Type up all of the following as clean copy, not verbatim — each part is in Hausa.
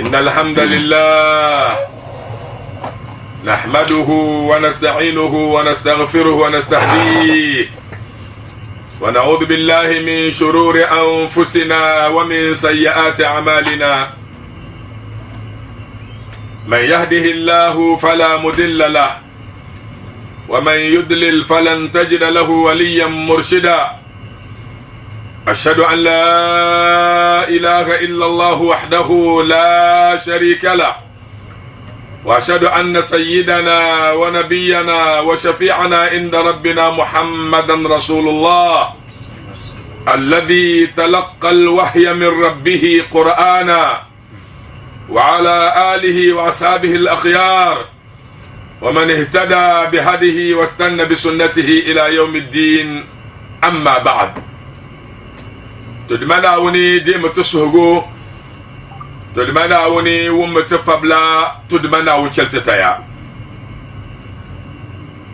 إن الحمد لله نحمده ونستعينه ونستغفره ونستهديه ونعوذ بالله من شرور أنفسنا ومن سيئات أعمالنا. من يهده الله فلا مضل له ومن يضلل فلن تجد له وليا مرشدا. أشهد أن لا إله إلا الله وحده لا شريك له، وأشهد أن سيدنا ونبينا وشفيعنا عند ربنا محمدا رسول الله الذي تلقى الوحي من ربه قرآنا، وعلى آله وأصحابه الأخيار ومن اهتدى بهديه واستنى بسنته إلى يوم الدين. أما بعد، تدمنا وني ديم تسهقو، تدمنا وني وم تفبلا، تدمنا وشلتتايا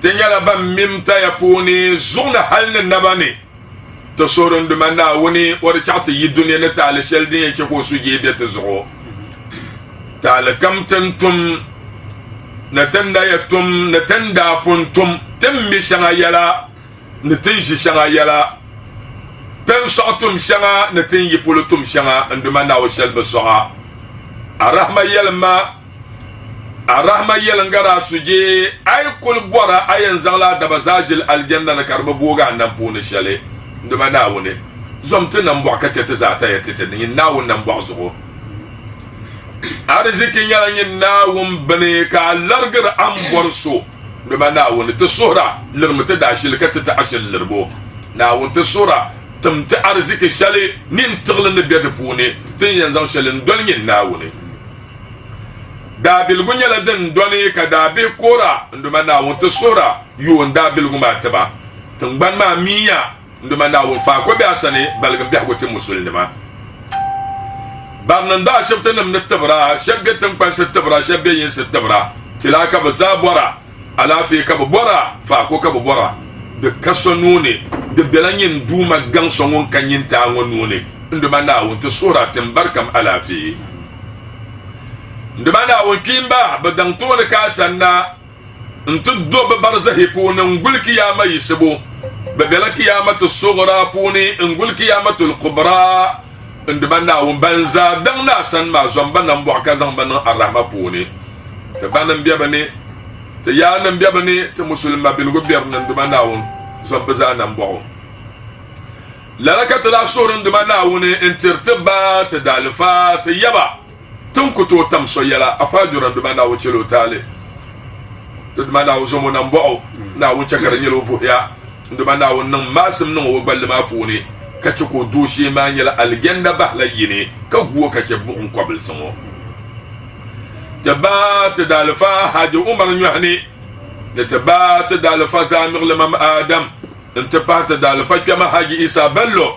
تنيالا بام ممتا يبوني زونا هل نباني تصورن دمنا وني ورشعت يدنيا نتالي شلدين ينشكو سجي بيتزغو تعالى كم تنتم نتندا يتم نتندا بنتم تمي شغا يلا نتنشي شغا يلا تنصعتم شغا نتن يبولتم شغا عندما ناوشل بصغا الرحمة يلما الرحمة يلنغرا سجي اي كل بورا اي انزغلا دبزاج الجنة نكرم بوغا نمبون شالي عندما ناوني زمتنا مبوكة تتزاتا يتتني ناون نمبوع زغو arziki nyala nyi nawum bane ka largar an borso da ba nawun ta sura lirmata da shi likata ta ashil lirbo nawun ta sura tamta arziki shale nin tiglin da biya da fune tun yanzu shalin don yin nawune da bilgun nyala din doni ka da bi kora nduma nawun ta sura yuwan da bilgun ba ta ba tun ban ma miya nduma nawun fa ko biya sane balgan biya gotin musulma بارنا دا شفتنا من التبرا شبه تنقل ستبرا شبه ين ستبرا تلاك بزابورا على في كبورا فاكو كبورا د كسنوني د بلانين دوما غانسون كان ينتا ونوني عندما ناو تصورا تنبركم على في عندما ناو كيمبا بدنتون كاسنا انت دوب برزه بون نقول كياما يسبو ببلا كيامة الصغرى بوني نقول كيامة الكبرى عندما ناوم بنزا دعنا سن ما زنبنا مبوكا زنبنا الرحمة بوني تبانا بيابني تيانا بيابني تمسلم بيلغو بيرنا عندما ناوم زنبزانا مبوكو للكت العصور عندما ناوم انترتبا تدالفا تيبا تنكتو تمسو يلا أفاجر عندما ناوم تشلو تالي عندما ناوم زمونا مبوكو ناوم شكرا يلو فوهيا عندما ناوم نماسم نمو بل ما بوني kachiko doshi ma nyala algenda bahla yini ka guo ka ke bugun kwabel samo tabat dalfa haji umar nyahni ne tabat dalfa zamir limam adam intabat dalfa kama haji isa bello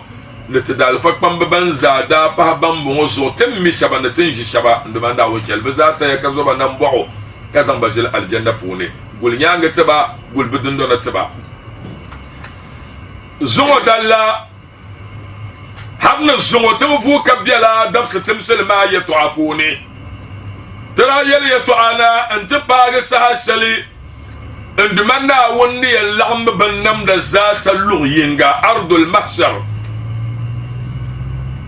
ne tadalfa pamba banza da pa bambo zo temmi shaba ne tinji shaba nduma da wajel bazata ya kazoba nan bo ka zamba jil aljanna pune gul nyanga taba gul bidun dona taba zo dalla hamna zongo tamo fu kabyala dabsa timsil ma yetu apuni tara yel yetu ana anta paga sahashali ndumanda wonni yallam bannam da za sallu yinga ardul mahshar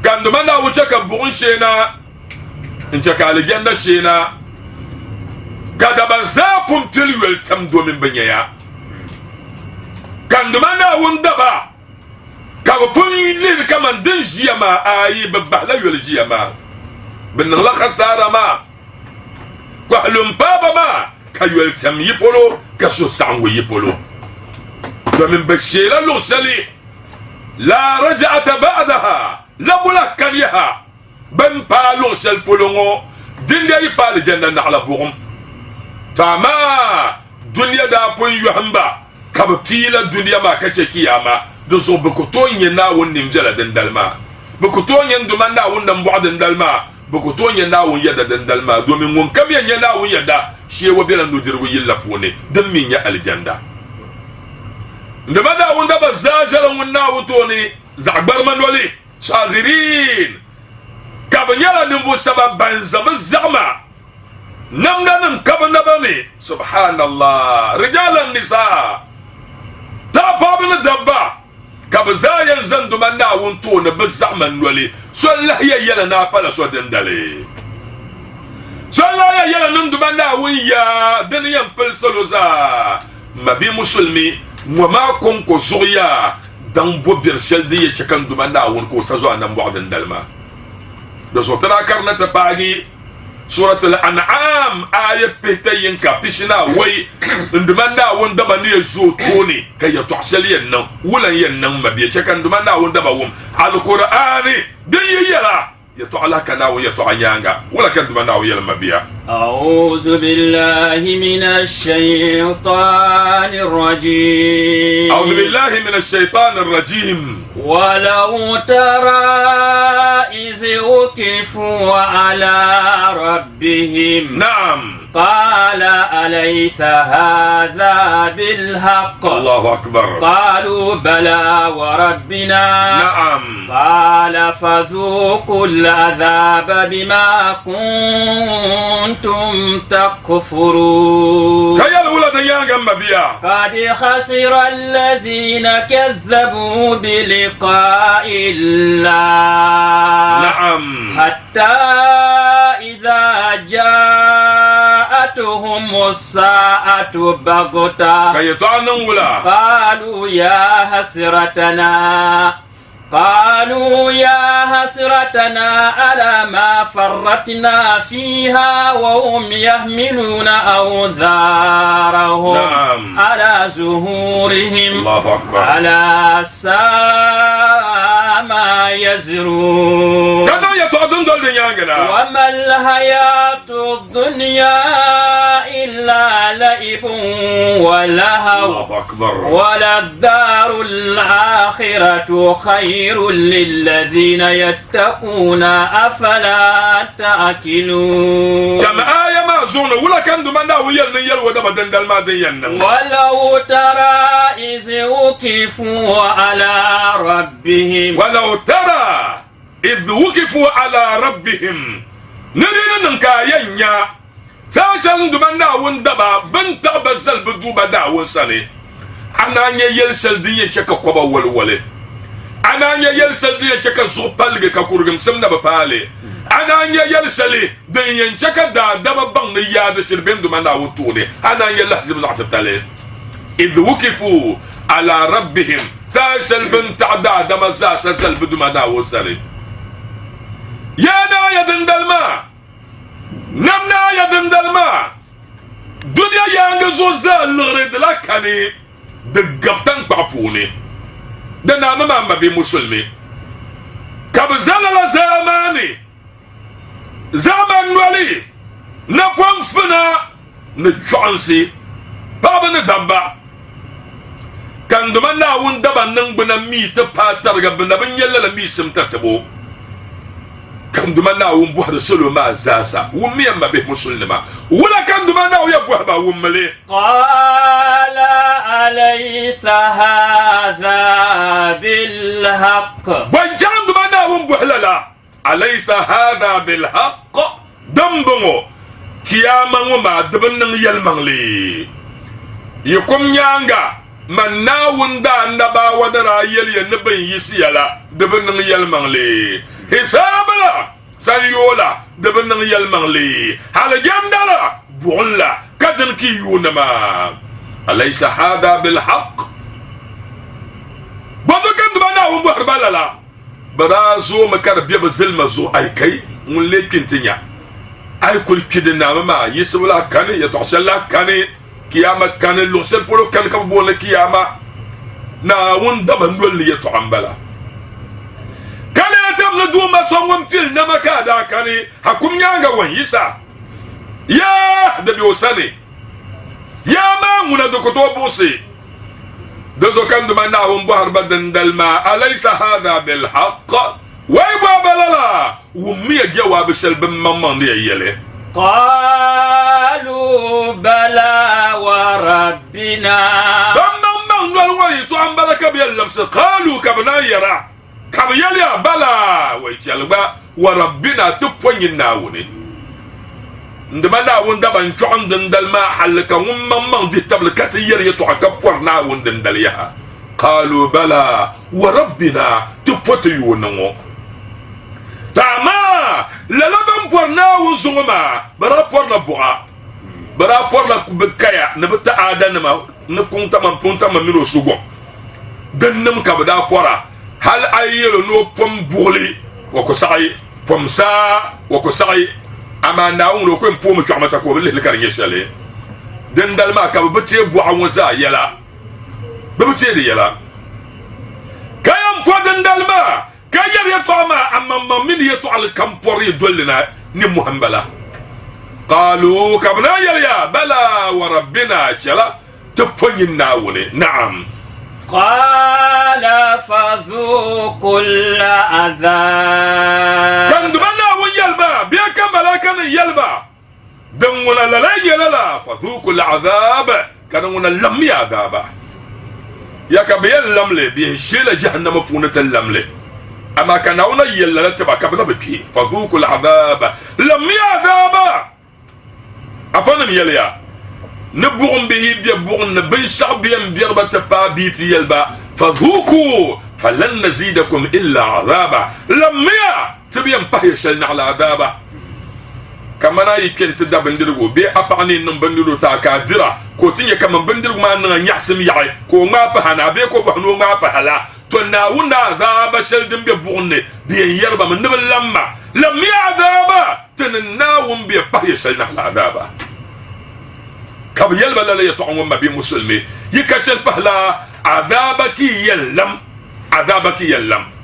kan ndumanda wuce ka bugun shena ince ka aljanna shena kada bazakum tilwel tam domin banyaya kan ndumanda wunda ba kago pun kaman din jiyama ayi babala yol jiyama bin la khasara ma ko halum baba ma kayol tam yipolo kaso sango yipolo do min bashira lo sali la raj'ata ba'daha la mulakaniha ban pa lo sel polongo dinga yipal janna na ala burum tama dunya da pun yuhamba kabtila dunya ma kace kiyama do so bukuto nyena won nimjala den dalma bukuto nyen do manda won dan buad den dalma bukuto nyena won yada den dalma do min won kam nyena won yada shi wo belan do dirgo yilla pone dan min ya aljanda ndama da won da bazajala won na wuto ne zagbar man wali sagirin كابنيالا نمو سبب بنزب الزغمة نمنا نمكب نبني سبحان الله رجال النساء تابابنا دبا كابزايا زندو منا ونتون بالزغمة نولي سو الله يلا نابلا سو دندالي سو الله يلا نندو منا ويا دنيا بلسلوزا ما بي مسلمي وما كونكو زويا دان بوبير شلدي يشكن دو منا ونكو سازو انا بعد دندالما دو سوترا كارنت باغي سورة الأنعام آية بيتين كابيشنا وي اندمنا وندبا نيزو توني كي يتحسل ينن ولا ينن مبيه شكن اندمنا وندبا وم القرآن دي يلا يتعلا كناو يتعنيانغا ولا كن اندمنا ويلا مبيه أعوذ بالله من الشيطان الرجيم أعوذ بالله من الشيطان الرجيم ولو ترى إذ وقفوا على ربهم نعم قال أليس هذا بالحق الله أكبر قالوا بلى وربنا نعم قال فذوقوا العذاب بما كنتم تكفرون كيال ولد يانغا مبيا قد خسر الذين كذبوا بلقاء الله نعم حتى إذا جاءتهم الساعة بغتة كيتعنن ولا قالوا يا حسرتنا على ما فرطنا فيها وهم يحملون أوزارهم نعم. على ظهورهم الله أكبر على ساء ما يزرون كذا يتعدن دول يانغنا وما الحياة الدنيا إلا لعب ولهو الله أكبر وللدار الآخرة خير للذين يتقون أفلا تأكلون جمع آية ما زون ولا كان دمنا ويل ودما دندل ما دين ولو ترى إذ وقفوا على ربهم ولو ترى إذ وقفوا على ربهم نرينا نكايا ساشن دمنا وندبا بنت بزل بدوبا داون سني أنا يلسل دي يشكا كوبا ولولي أنا يلسل دي يشكا زوبالغي كاكورغم سمنا ببالي أنا يلسل دي يشكا دا دما بان ياد شربين دمنا وطولي أنا يلحزم زعسب تالي إذ وقفوا على ربهم ساشل بنت عدا دما ساشل بدمنا وسني يانا يدندلما نمنا يدندلما دنيا يانغ زوزال لغرد لكني دقبتن بابوني دنا ما بي مسلمي كبزل زماني زمن ولي نقوم فنا نجانسي بابا ندبا كان دمنا وندبا ننبنا ميت باتر قبنا بن يلا لمي سمتتبو كان دمنا ومبوه رسولو ما زاسا ومي ما به مسلمة ولا كان دمنا ويبوه با وملي قال أليس هذا بالحق بجان دمنا ومبوه للا أليس هذا بالحق دمبغو كياما وما دبنن يلمغلي يكم يانغا من ناون دا نبا ودرا يلي نبن يسيالا دبنن يلمغلي حساب لا سيولا دبنن يلمغلي على جندلا بولا كدن كي يونما أليس هذا بالحق بدو كان دبنا ومبوه ربالا برازو مكار بيب زلمة زو أي كي ملكين تنيا أي كل كدنا مما يسولا كاني يتعسلا كاني كياما كان اللوسل بولو كان كبولا كياما ناون دبن ولي يتعمبلا كان يتم ندوما صوم فيل نما كادا كاني حكم يانغا وهيسا يا دبي وساني يا ما منا دكتور بوسي دزو كان دما ناون بحر بدن دلما أليس هذا بالحق ويبا بلالا ومي جواب سلب ممان دي يلي قالوا بلى وربنا بمن والوي تو ام بلا كبيل لمس قالوا كبنا يرا كبيل يا بلا ويجلبا wa rabbina tuponyin nawuni ndima nawun da ban chon dindal ma halka ngum di tabl kat yer yeto akapor nawun dindal ya qalu bala wa rabbina tupotu yunngo tama lalaban por nawun zunguma bara por la bu'a bara por la kaya ne bata adan ma ne punta ma mino sugo dannam kabda pora hal ayelo no pom buli wako sai pom sa wako sai ama naun ro ko pom chama ta ko le kar nyeshale den dalma ka bete bu awza yala bete de yala kayam po den dalma kayar ya tama amma min ya to al kampori dolina ni muhammala qalu kabna ya bala wa rabbina jala tuponyin nawune na'am قال فذوقوا العذاب كان دمنا ويلبا بيك ملاكا يلبا دمنا لا يلا فذوقوا العذاب كانوا لم عذابا يا كبيل لمله بيشيل جهنم فونة اللمله اما كانوا يلا تبا كبنا بكي فذوقوا العذاب لم عذابا افنم يليا نبغم به بيبغن بين شعبيا بيربط بابيتي يلبا فذوقوا فلن نزيدكم الا عذابا لما تبين بهيشلنا على عذابا كما نا يكن تدا بندرغو بي اباني نم بندرو تا كادرا كوتين كما بندرغو ما نان ياسم ياي كو ما بهنا بي كو بهنو ما بهلا تو ناونا عذاب شلدم بيبغن بي يربا من لما عذابا تنناوم بي بهيشلنا على عذابا كب يلبا لا يطعم ما بي مسلمي يكسل بهلا عذابك يلم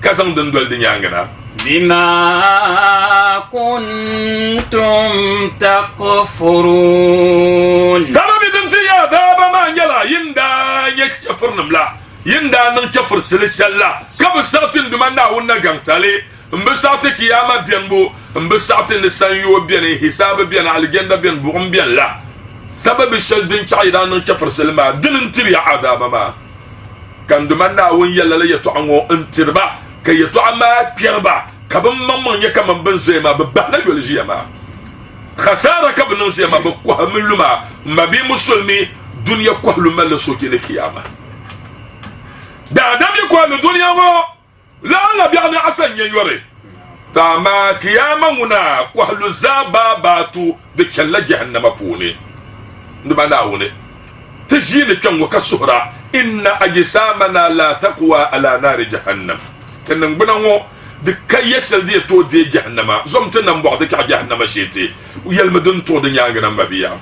كزن دندول دنياغنا بما كنتم تكفرون سبب دنتي عذاب ما يلا يندا يكفر نملا يندا نكفر سلسلا كب ساتن دمنا ونا غنتالي مبساتي كياما بينبو مبساتي نسانيو بين حساب بين الجنه بين بوم بين لا سبب الشلدين شايدا نكفر سلما دين تري عذاب ما كان دمنا وين يلا يتعنو انتربا كي يتعما بيربا كبن ممن يكمن بنزيما ببهلا يولجيما خسارة كبن نزيما بكوه ملما ما بي مسلمي دنيا كوه لما لسوكي الكيامة دا دم يكوه الدنيا لا الله بيعني عسن يوري تاما كيامة منا كوه لزابا باتو بكلا جهنم بوني نبناوني تجيني كم وكسهرة إن أجسامنا لا تقوى على نار جهنم تنبناو دكا يسل دي تو دي جهنم زمتنا مبعدك جهنم شيتي ويلمدن تو دي نياغنا مبيا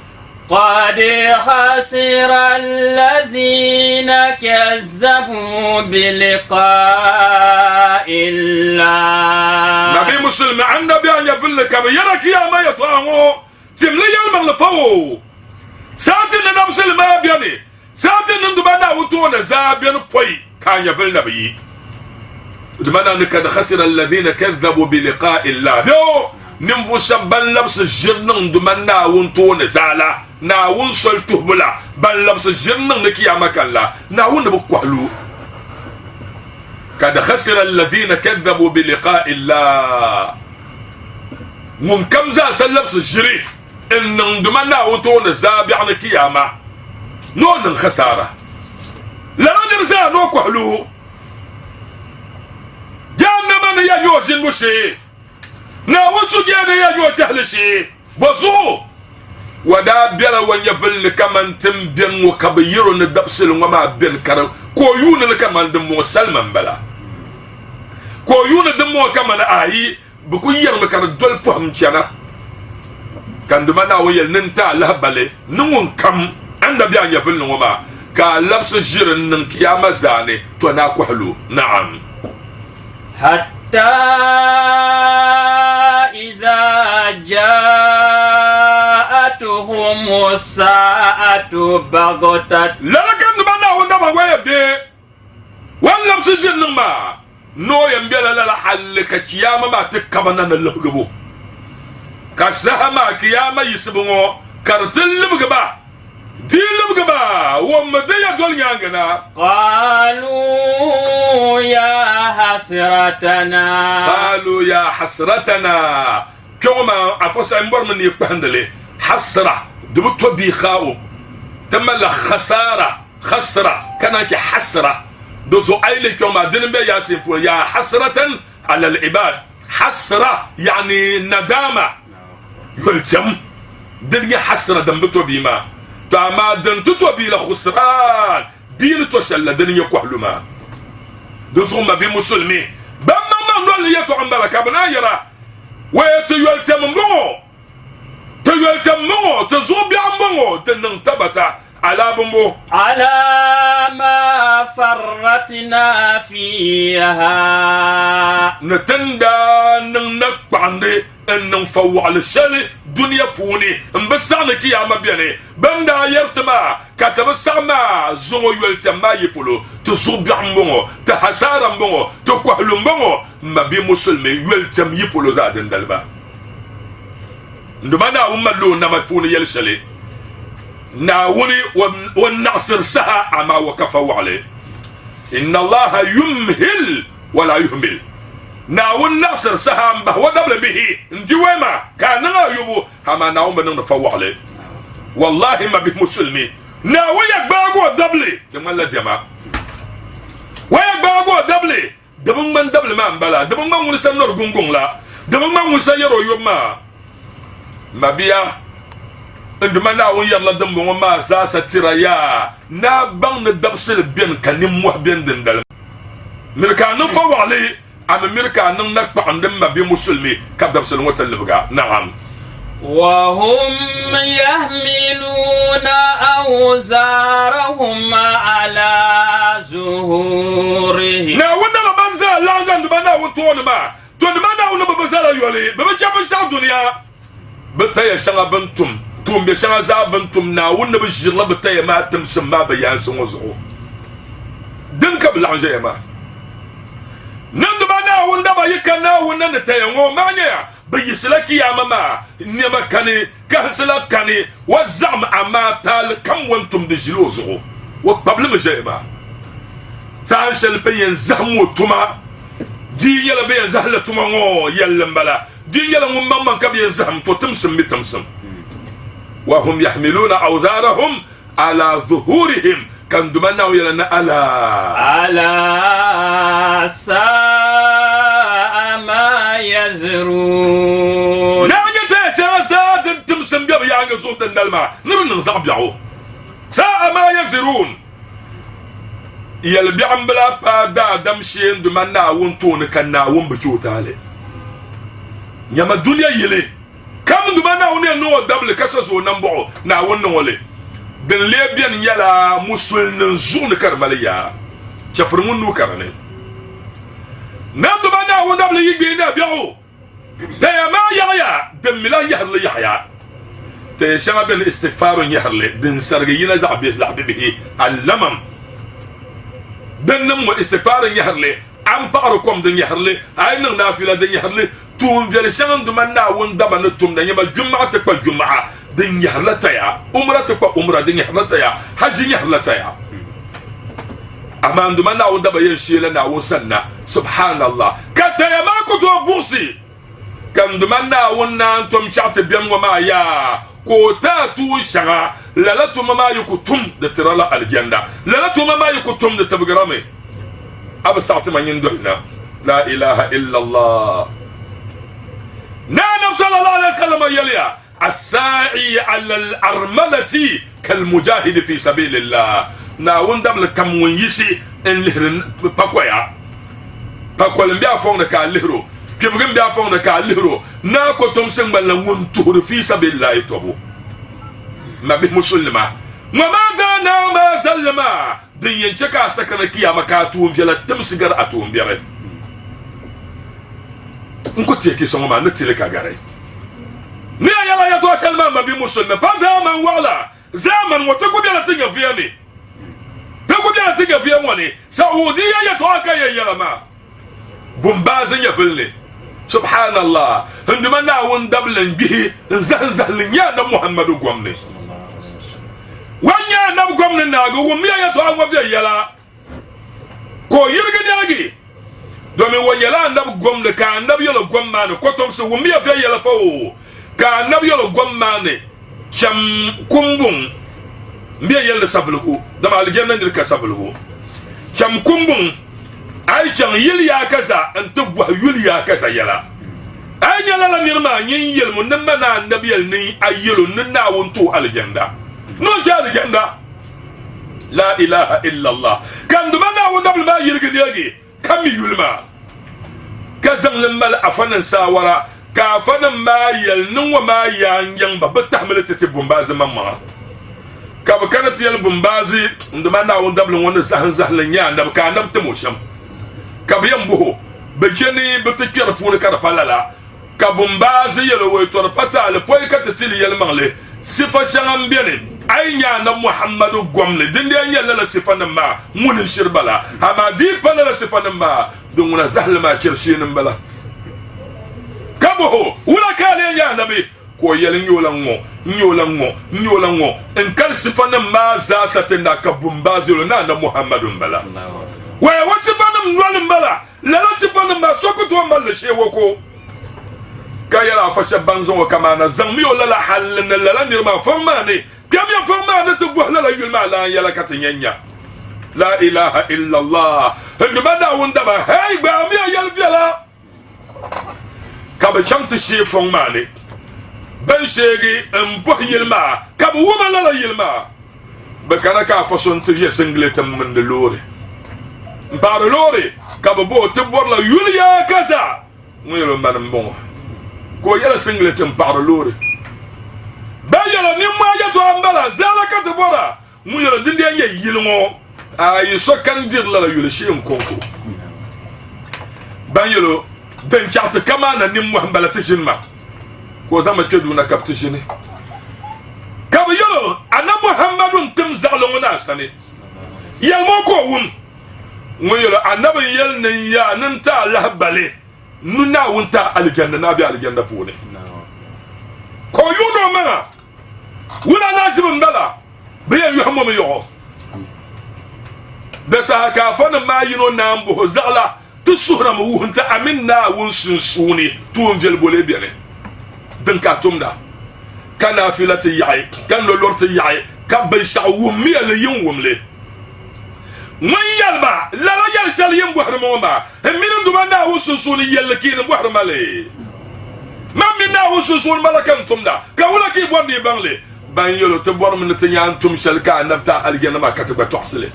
قد خسر الذين كذبوا بلقاء الله نبي مسلم عن نبي أن يبلك بيرك يا ما يطعمو تملي المغلفو ساتن نمسل ما بياني ساتن ندبنا وتونا زابين بوي كان يفل نبي دمنا نكد خسر الذين كذبوا بلقاء الله دو نمبو سبان لبس جرنن دمنا ونتونا زالا ناون سلطه بلا بان لبس جرنن نكي عمك الله ناون نبقوالو قد خسر الذين كذبوا بلقاء الله ممكن زا سلبس الجري ان ندمنا وتون زابع القيامه نون خساره لا نرزا نوكو حلو جهنم يا يوزن مشي ناوسو جانا يا يو تهلشي بزو ودا بيلا ونيفل كمان تمبين وكبيرو ندبسل وما بين كرم كويون كمان دمو سلمان بلا كويون دمو كمان اي بكو يرم كان دول فهم جانا كان دمنا ويل ننتا لهبالي نون كم عند بيان يفل وما كالبس جيرن نن كياما زاني تناكو حلو نعم حتى إذا جاءتهم الساعة بغتة لا كان دمنا وندا ما ويبدي ولبس جيرن ما نو يمبيلا لا حل كياما ما تكبنا نلبغبو كسهما كياما يسبغو كرتل لبغبا dilum gaba wa madaya dol nyangana قالوا يا حسرتنا قالوا يا حسرتنا كما افوسا مبر من يقندله حسره دبتو بيخاو تملا خسره كان كي حسره دوزو ايلي كما دنبه ياسين فو يا حسره على العباد حسره يعني ندامه يلتم دنيا حسره دمبتو بيما تاما دنتو بي لخسران بين توشل دنيا كحلما دوزو ما بي مسلمي بما ما نول يتو عن بركه بنا يرى ويتو يلتم مبو تيلتم مبو تزو بي مبو دنن تبتا على بمبو على ما فرطنا فيها نتندا ننك باندي ان فوع الشل دنيا بوني مبسانه كياما بياني بندا يرتما كتب سما زو يلتما يبولو تزوب يامبو تحسار مبو تكحل مبو ما بي مسلم يلتم يبولو زادن دلبا ndumana ummallo nama puni yelshale na wuni والنعصر سها أما وكفوا عليه إن الله يمهل ولا يهمل ناون نعصر سها بهو دبل به نجوما كان يبو هما ناون بنن نفوا عليه والله ما به مسلمي ناو يكباغو دبل كما لا جماعة ويكباغو دبل دبن من دبل ما مبلا دبن ما ونسا نور غونغون لا دبن ما ونسا يرو يوما ما بيا nduma na won yalla dambo ma za sa tiraya na bang na dabsil ben kanim mo ben dindal mirka no fa wali am mirka nan nak pa andam ma bi muslimi ka dabsil wata libga na'am وهم يحملون أوزارهم على ظهورهم na wanda ma banza lanza nduma na won to ma na won ba bazala yole ba jaba sa dunya bataya shanga bantum tum be shanga za bantum na won ba jirla bataya ma tum sama bayan sun wazo din ka blanje ma nan nduma na won da ba yikana won nan ta yango manya بيسلك يا ماما نما كاني كهسلا كاني وزعم أماتال كم وانتم دجلوزو وقبل مجايبا سانشل بين زهمو توما دي يلا بين زهلة توما غو يلا مبلا دي يلا ماما كبين زهم تو تمسم بتمسم وهم يحملون أوزارهم على ظهورهم كان دمنا ويلا على ما يزرون نعجة ساسات تمسم بيا يعني صوت النلمة نمن نصعب يعو ساء ما يزرون يلبي عم بلا بادا دمشين دمنا ونتون كنا ونبجو تالي نيما الدنيا يلي كم دمنا ونيا نو دبل كسسو نمبعو نا ونولي دن ليبيان يلا مسل نزون كرماليا شفرمون نو كرني نندو بنا ونبل يجينا بيعو تيا ما يحيى دملا يهرل يحيى تيا شما بين استغفار يهرل دن سرغينا زعبي لعبه اللمم دنم استغفار يهرل ام باركم دن يهرل اين نافله دن يهرل توم فيل شان دمنا وندبن توم دن يما جمعه تبقى جمعه دن يهرل تيا عمره تبقى عمره دن يهرل تيا حج يهرل تيا أما عندما نعود دبا ينشي لنا وسنا سبحان الله كتا ما كنتو بوسي كم دمنا ونا أنتم شعت بيان وما يا كوتا تو شغا لالتو ما يكتم دترالا الجنة لالتو ما يكتم دتبغرامي أبا ساعت ما يندهنا لا إله إلا الله نعم صلى الله عليه وسلم يليا الساعي على الأرملة كالمجاهد في سبيل الله na wunda bla kam won yisi en lihrin pakoya pakol mbia fong de ka lihro kibgem mbia fong de ka lihro na ko tom sen bala won tuhur fi sabilillah tobo ma bi muslima ma madha na ma sallama din yanke ka sakana kiyama ka tuum jela tamsigar atum biare nko teke songo ma na tile ka gare ni ayala ya to salma ma bi muslima pa zaman wala zaman wata ko biala tinga fiani ko biya tiga fiye wani saudiya ya to aka yayyama bumbazin ya fille subhanallah hinduma na won dablan bihi zanzalin ya da muhammadu gwamne wa ya nab gwamna na go wum ya to an wafi yala ko yirga nyagi domin wanyala nab gwamna ka nab yala gwamma ne ko tom se wum ya fi yala fa o ka nab yala gwamma ne cham kumbun mbiya yalla saflugo da aljanna ndir ka saflugo cham kumbun ay chan yil ya kaza antu bu yul ya kaza yala ay nyala la nirma nyin yel mun nan na nabiyal ni ayelo nan na wonto aljanna no ja aljanna la ilaha illa allah kan duma na won dabul ma yirgi degi kam yulma kazan limal afanan sawara ka fanan ma yel nun wa ma yang ba batahmil tatibun ba zaman ma ka bakana tiyal bumbazi nduma na won dabul won zahlan ya ndab ka nab tamosham ka biyan buho bejeni bitikir funi kada palala ka bumbazi yelo we tor patale poy ka tili yel mangle sifa shangam biene ay nya na muhammadu gomle dinde nya la sifa na ma mun shirbala hamadi palala sifa na ma dunguna zahl ma kirshin bala ka buho wala ka le nya nabi ko yel nyola ngo en kal sifa na ma za satenda ka bumbazi lo na muhammadu bala wa wasifanam nwalim bala lala sifanam ba sokoto mbal shewo ko kayala fasha banzo kama na zammi wala la halna lala nirma famane kam ya famane to bohla la yulma la yala katanyanya la ilaha illa allah hadu bada wonda ba hay ba mi yal fiala kaba chamti she famane ban shege en boh yilma kaba wuma la yilma bakana ka fason tiye singletam min de lore mpare lori kababo te borla yulia kaza nguyelo manam bon ko yela singlet mpare lori ba yela ni ma ya to ambala zala ka te bora nguyelo dindi anya yilmo ay so kan dir la yule shim konko ba yelo den charte kama na ni muhammala tijinma ko zama keduna kaptijini kaba yelo ana muhammadun tim zalongo na sane yelmo ko wum nguyelo annabi yel ne ya nan ta Allah bale nuna wunta aljanna nabi aljanna pune ko yuno ma wuna nasibun bala biya yuhammu mi yo da sa ka fana ma yino nambo zala tu suhra mu wunta aminna wun sunsuni tun jel bole biane dan ka tumda kana filati ya'i kan lo lorti ya'i ka bay sa'u mi ala yin wumle man yalma la yal sal yim buhar moma min dumanda hususun yalkin buhar male mam min na hususun malakan tumda ka wala ki bondi bangle ban yolo to bor min tanya antum sal ka nabta aljanna ma kataba tuhsile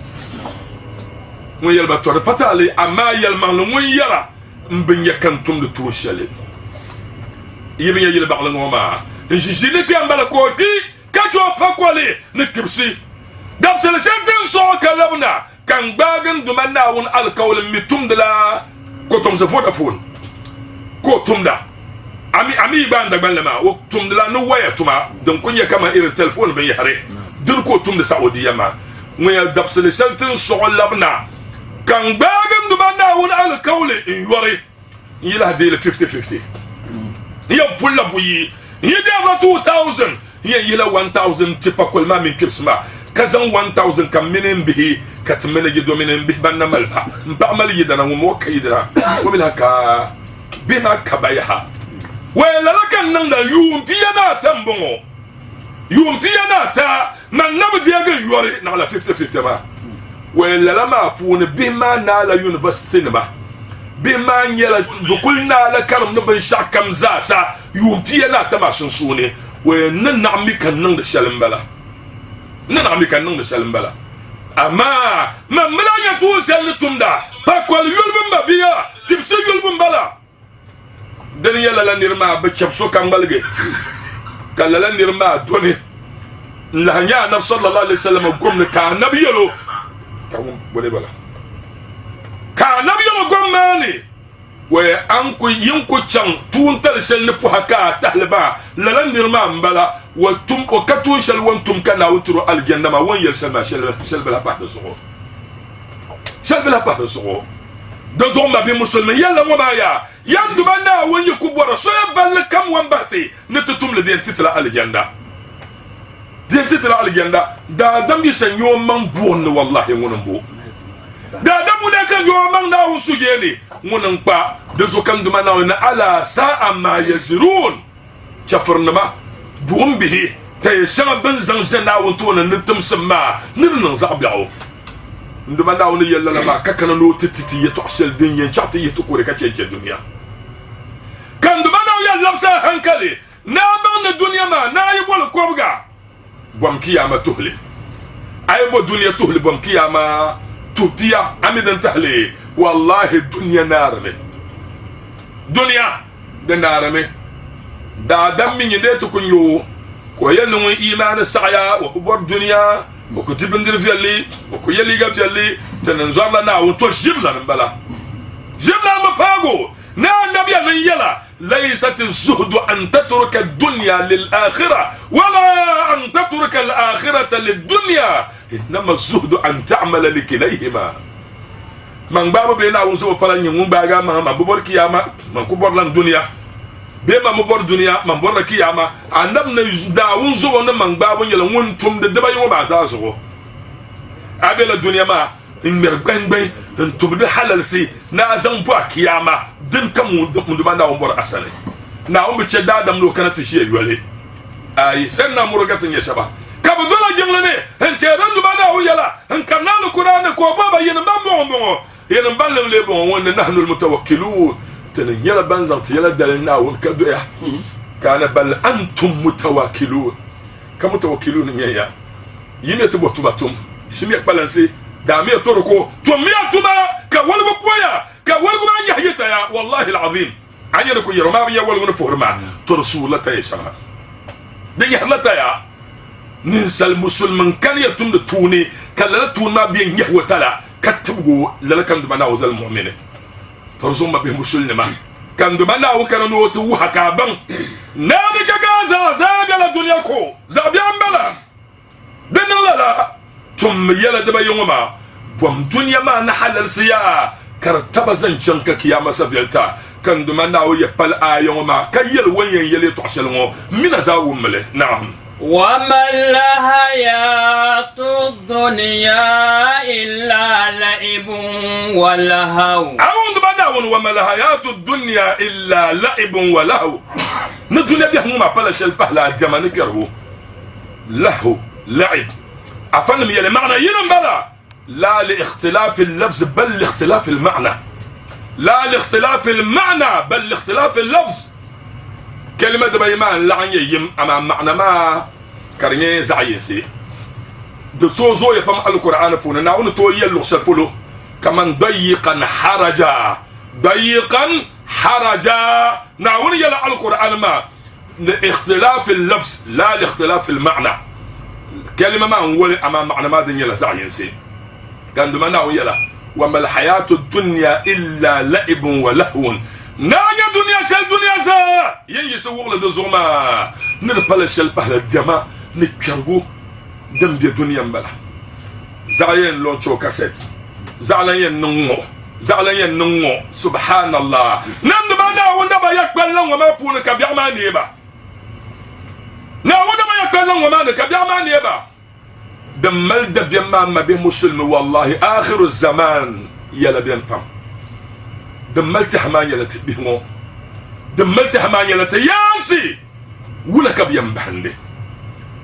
mo yalba to patali amma yalma mo yara mbin yakan tumda to shale yibinya yil bagla ngoma jijine ki ambala ko ki ka jo fakwale ne kibsi dab sel sentin so kalabna kan bagan dumanda won alkawl mitum de la ko tom se foda fon ko tumda ami banda balama o tumda la no waya tuma don kunya kama irin telephone ben yare dun ko tumda saudiya ma ngoya dabsele seltin so labna kan bagan dumanda won alkawl in yore yila hadile 50-50 ya pulla buyi yida 2000 yila 1000 tipa kol ma min kibsma kazan 1000 kam minen bihi katmene gido minen bihi banna malba mba mal yidana mo kayidra wa bilaka bima kabayha wa lalakan nan da yumpiyana tambongo yumpiyana ta man nabdi yaga yore na la 50-50 ma wa lalama pun bima na la university ba bima nyala bukulna la karam no ban shakam zasa yumpiyana ta ma sunsune wa nan na amikan nan da shalimbala nan amikan nan da shalimbala amma man mala ya tu sel tumda pa kwal yulbum babiya tibsi yulbum bala dan yalla la nirma ba chapso kambalge kala la nirma doni la nya nab sallallahu alaihi wasallam gomna ka nabiyelo ka wole bala ka nabiyelo gomani we an ko yin ko chan tun tal sel ne pu haka tahlba la la nirma mbala wa tum o katu shal won tum kana wutru aljanna ma won yel sama shal bala pa de so shal bala pa de so do zo ma bi musulman yalla mo ba ya yandu banda won yiku bora so ya bal kam won bati ne tutum le den titla aljanna den titla aljanna da dam yi san yo man bon wallahi ngonon bo da dam mu da san yo man na hu sujeni ngonon pa de zo kan duma na ala sa'a ma yazrun chafrnama buum bihi tay shanga ben zang zana wonto na nitum sama nirnan zabiao nduma na woni yalla ma kakana no tititi yeto sel din yen chati yeto ko ka cece dunya kan duma na yalla lamsa hankali na ban na dunya ma na yi bol kobga bom kiyama tuhli ay bo dunya tuhli bom kiyama tupiya amidan tahli wallahi dunya narame dunya da narame da dam min yede to kunyo ko yenu iman sa'ya wa kubur dunya wa kutibindir fiyalli wa ko yeli ga fiyalli tanan zarla na wa to jibla bala jibla ma pago na nabiya lan yala laysat az-zuhd an tatruka ad-dunya lil-akhirah wala an tatruka al-akhirata lid-dunya inma az-zuhd an ta'mala likilayhima man baba be na wonso pala nyi baga man bobor kiyama man ko bor lan dunya be ma mo bor dunya man bor kiyama andam na daawun zo wona man baba nyela won tum de deba yo ba za zo abela dunya ma mer gangbe tum de halal si na zan po kiyama din kam mu de banda won bor asale na on be che dadam no kana tishi yole ay sen na muro gatin ya shaba ka bu dola jinglane en te ran du banda ho yala en kanal qur'an ko baba yen bambo bongo yen ballam le bon won nahnu al mutawakkilun تن يلا بنزلت يلا دلنا ونكدو يا كان بل انتم متواكلون كمتواكلون يا يمي تبوتوباتوم شمي بالانسي دامي توركو توميا توما كولغو بويا كولغو ما يحيتا يا والله العظيم عينكو يرما يا ولغو فورما ترسول لا تيشما دي حلتا يا ننسى المسلم كان يتم توني كلا تون ما بين يحوتلا كتبو لا كان دمنا وزل المؤمنين فرزوما به مسلمة كان دمنا وكان نوت وحكا بان نادي كغازا زابيا الدنيا كو زابيا امبلا دنا لا ثم يلا دبا يوما بوم دنيا ما نحل السيا كرتب زنجنك كياما سبيلتا كان دمنا ويبال ايوما كيل وين يلي تعشلو من زاو مله نعم وما الحياة الدنيا إلا لعب ولهو أعوذ بالله وما الحياة الدنيا إلا لعب ولهو الدنيا بيهم ما بلا شل بلا جماني كرهو لهو لعب أفهم يلي معنى ينم بلا لا لاختلاف اللفظ بل لاختلاف المعنى لا لاختلاف المعنى بل لاختلاف اللفظ كلمة بيمان لعن يم أما معنى ما كرني زعيسي دسوزو يفهم القرآن بونا ناون تو يلو سبولو كمان ضيقا حرجا ناون يلا القرآن ما لاختلاف اللفظ لا لاختلاف المعنى كلمة ما نقول أما معنى ما دنيا لا زعيسي كان دما ناون يلا وما الحياة الدنيا إلا لعب ولهو ناجا دنيا سل دنيا زا ين يسوق لدو زوما نربل سل بحال الجما نكيانغو دم بي دنيا مبلا زاين لونشو كاسيت زالين نونغو سبحان الله نند ما دا وندا با يقبل لون وما فون كبيا ما نيبا نا وندا ما يقبل لون وما كبيا ما نيبا دمل دب ما بين مسلم والله اخر الزمان يلا بين فم دملت حمانية لتبيهمو دملت حمانية لتيانسي ولا كبيان بحندي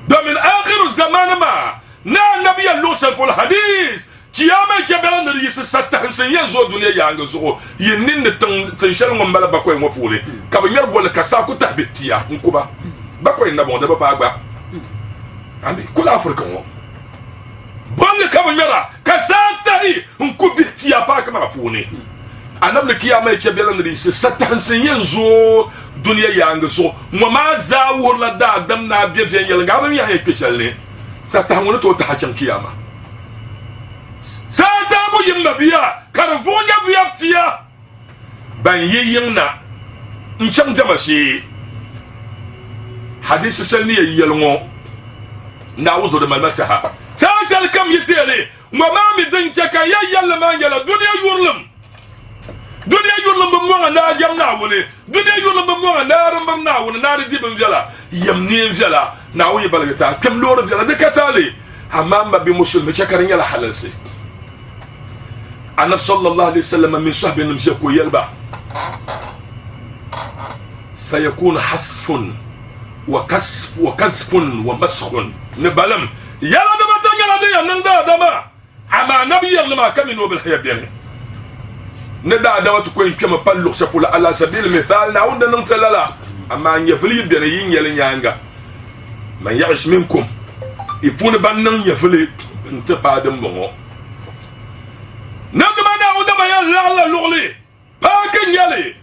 ده من آخر الزمان ما نا النبي اللوسن في الحديث كياما كبيران ريس ستة سنين زو دنيا يانغ زو ينين تنشل ممبلا باكوي مفولي كابن يربو لكساكو تحبتيا نكوبا باكوي نبون دبا باقبا عندي كل أفريقيا بان كابن يرا كساتي نكوبتيا باك مفولي anam kiyama ke belan ri se satan sen yanzo duniya yanga so mama za wurla da adam na biye yel ga ban ya special ne satan wona to ta hakan kiyama satan bu yimba biya karfonya biya fiya ban yiyin na ncham jama shi hadisi salni yelngo na wuzo da malmataha sasal kam yitele mama mi dinka ka yalla ma yalla duniya yurlum دنيا yulam ba mo na jam na woni dunya yulam ba mo na ram na woni na di ban jala yam ni jala na woni balgata kam loro jala de katali amma bi musulmi shakarin yala halalsi النبي صلى الله عليه وسلم من شهب نمشيكو يلبا سيكون حسف وكسف ومسخ نبلم يلا دما يلا دي نندا دما اما نبي لما كم نوبل الحياه بينه ندا دما تكون كما بالو سبول على سبيل المثال ناون ننتللا اما يفلي بين ينيل نيانغا من يعش منكم يكون بنن يفلي بنت بادم بو نعم أنا أودما يلا لا لغلي باكن يلي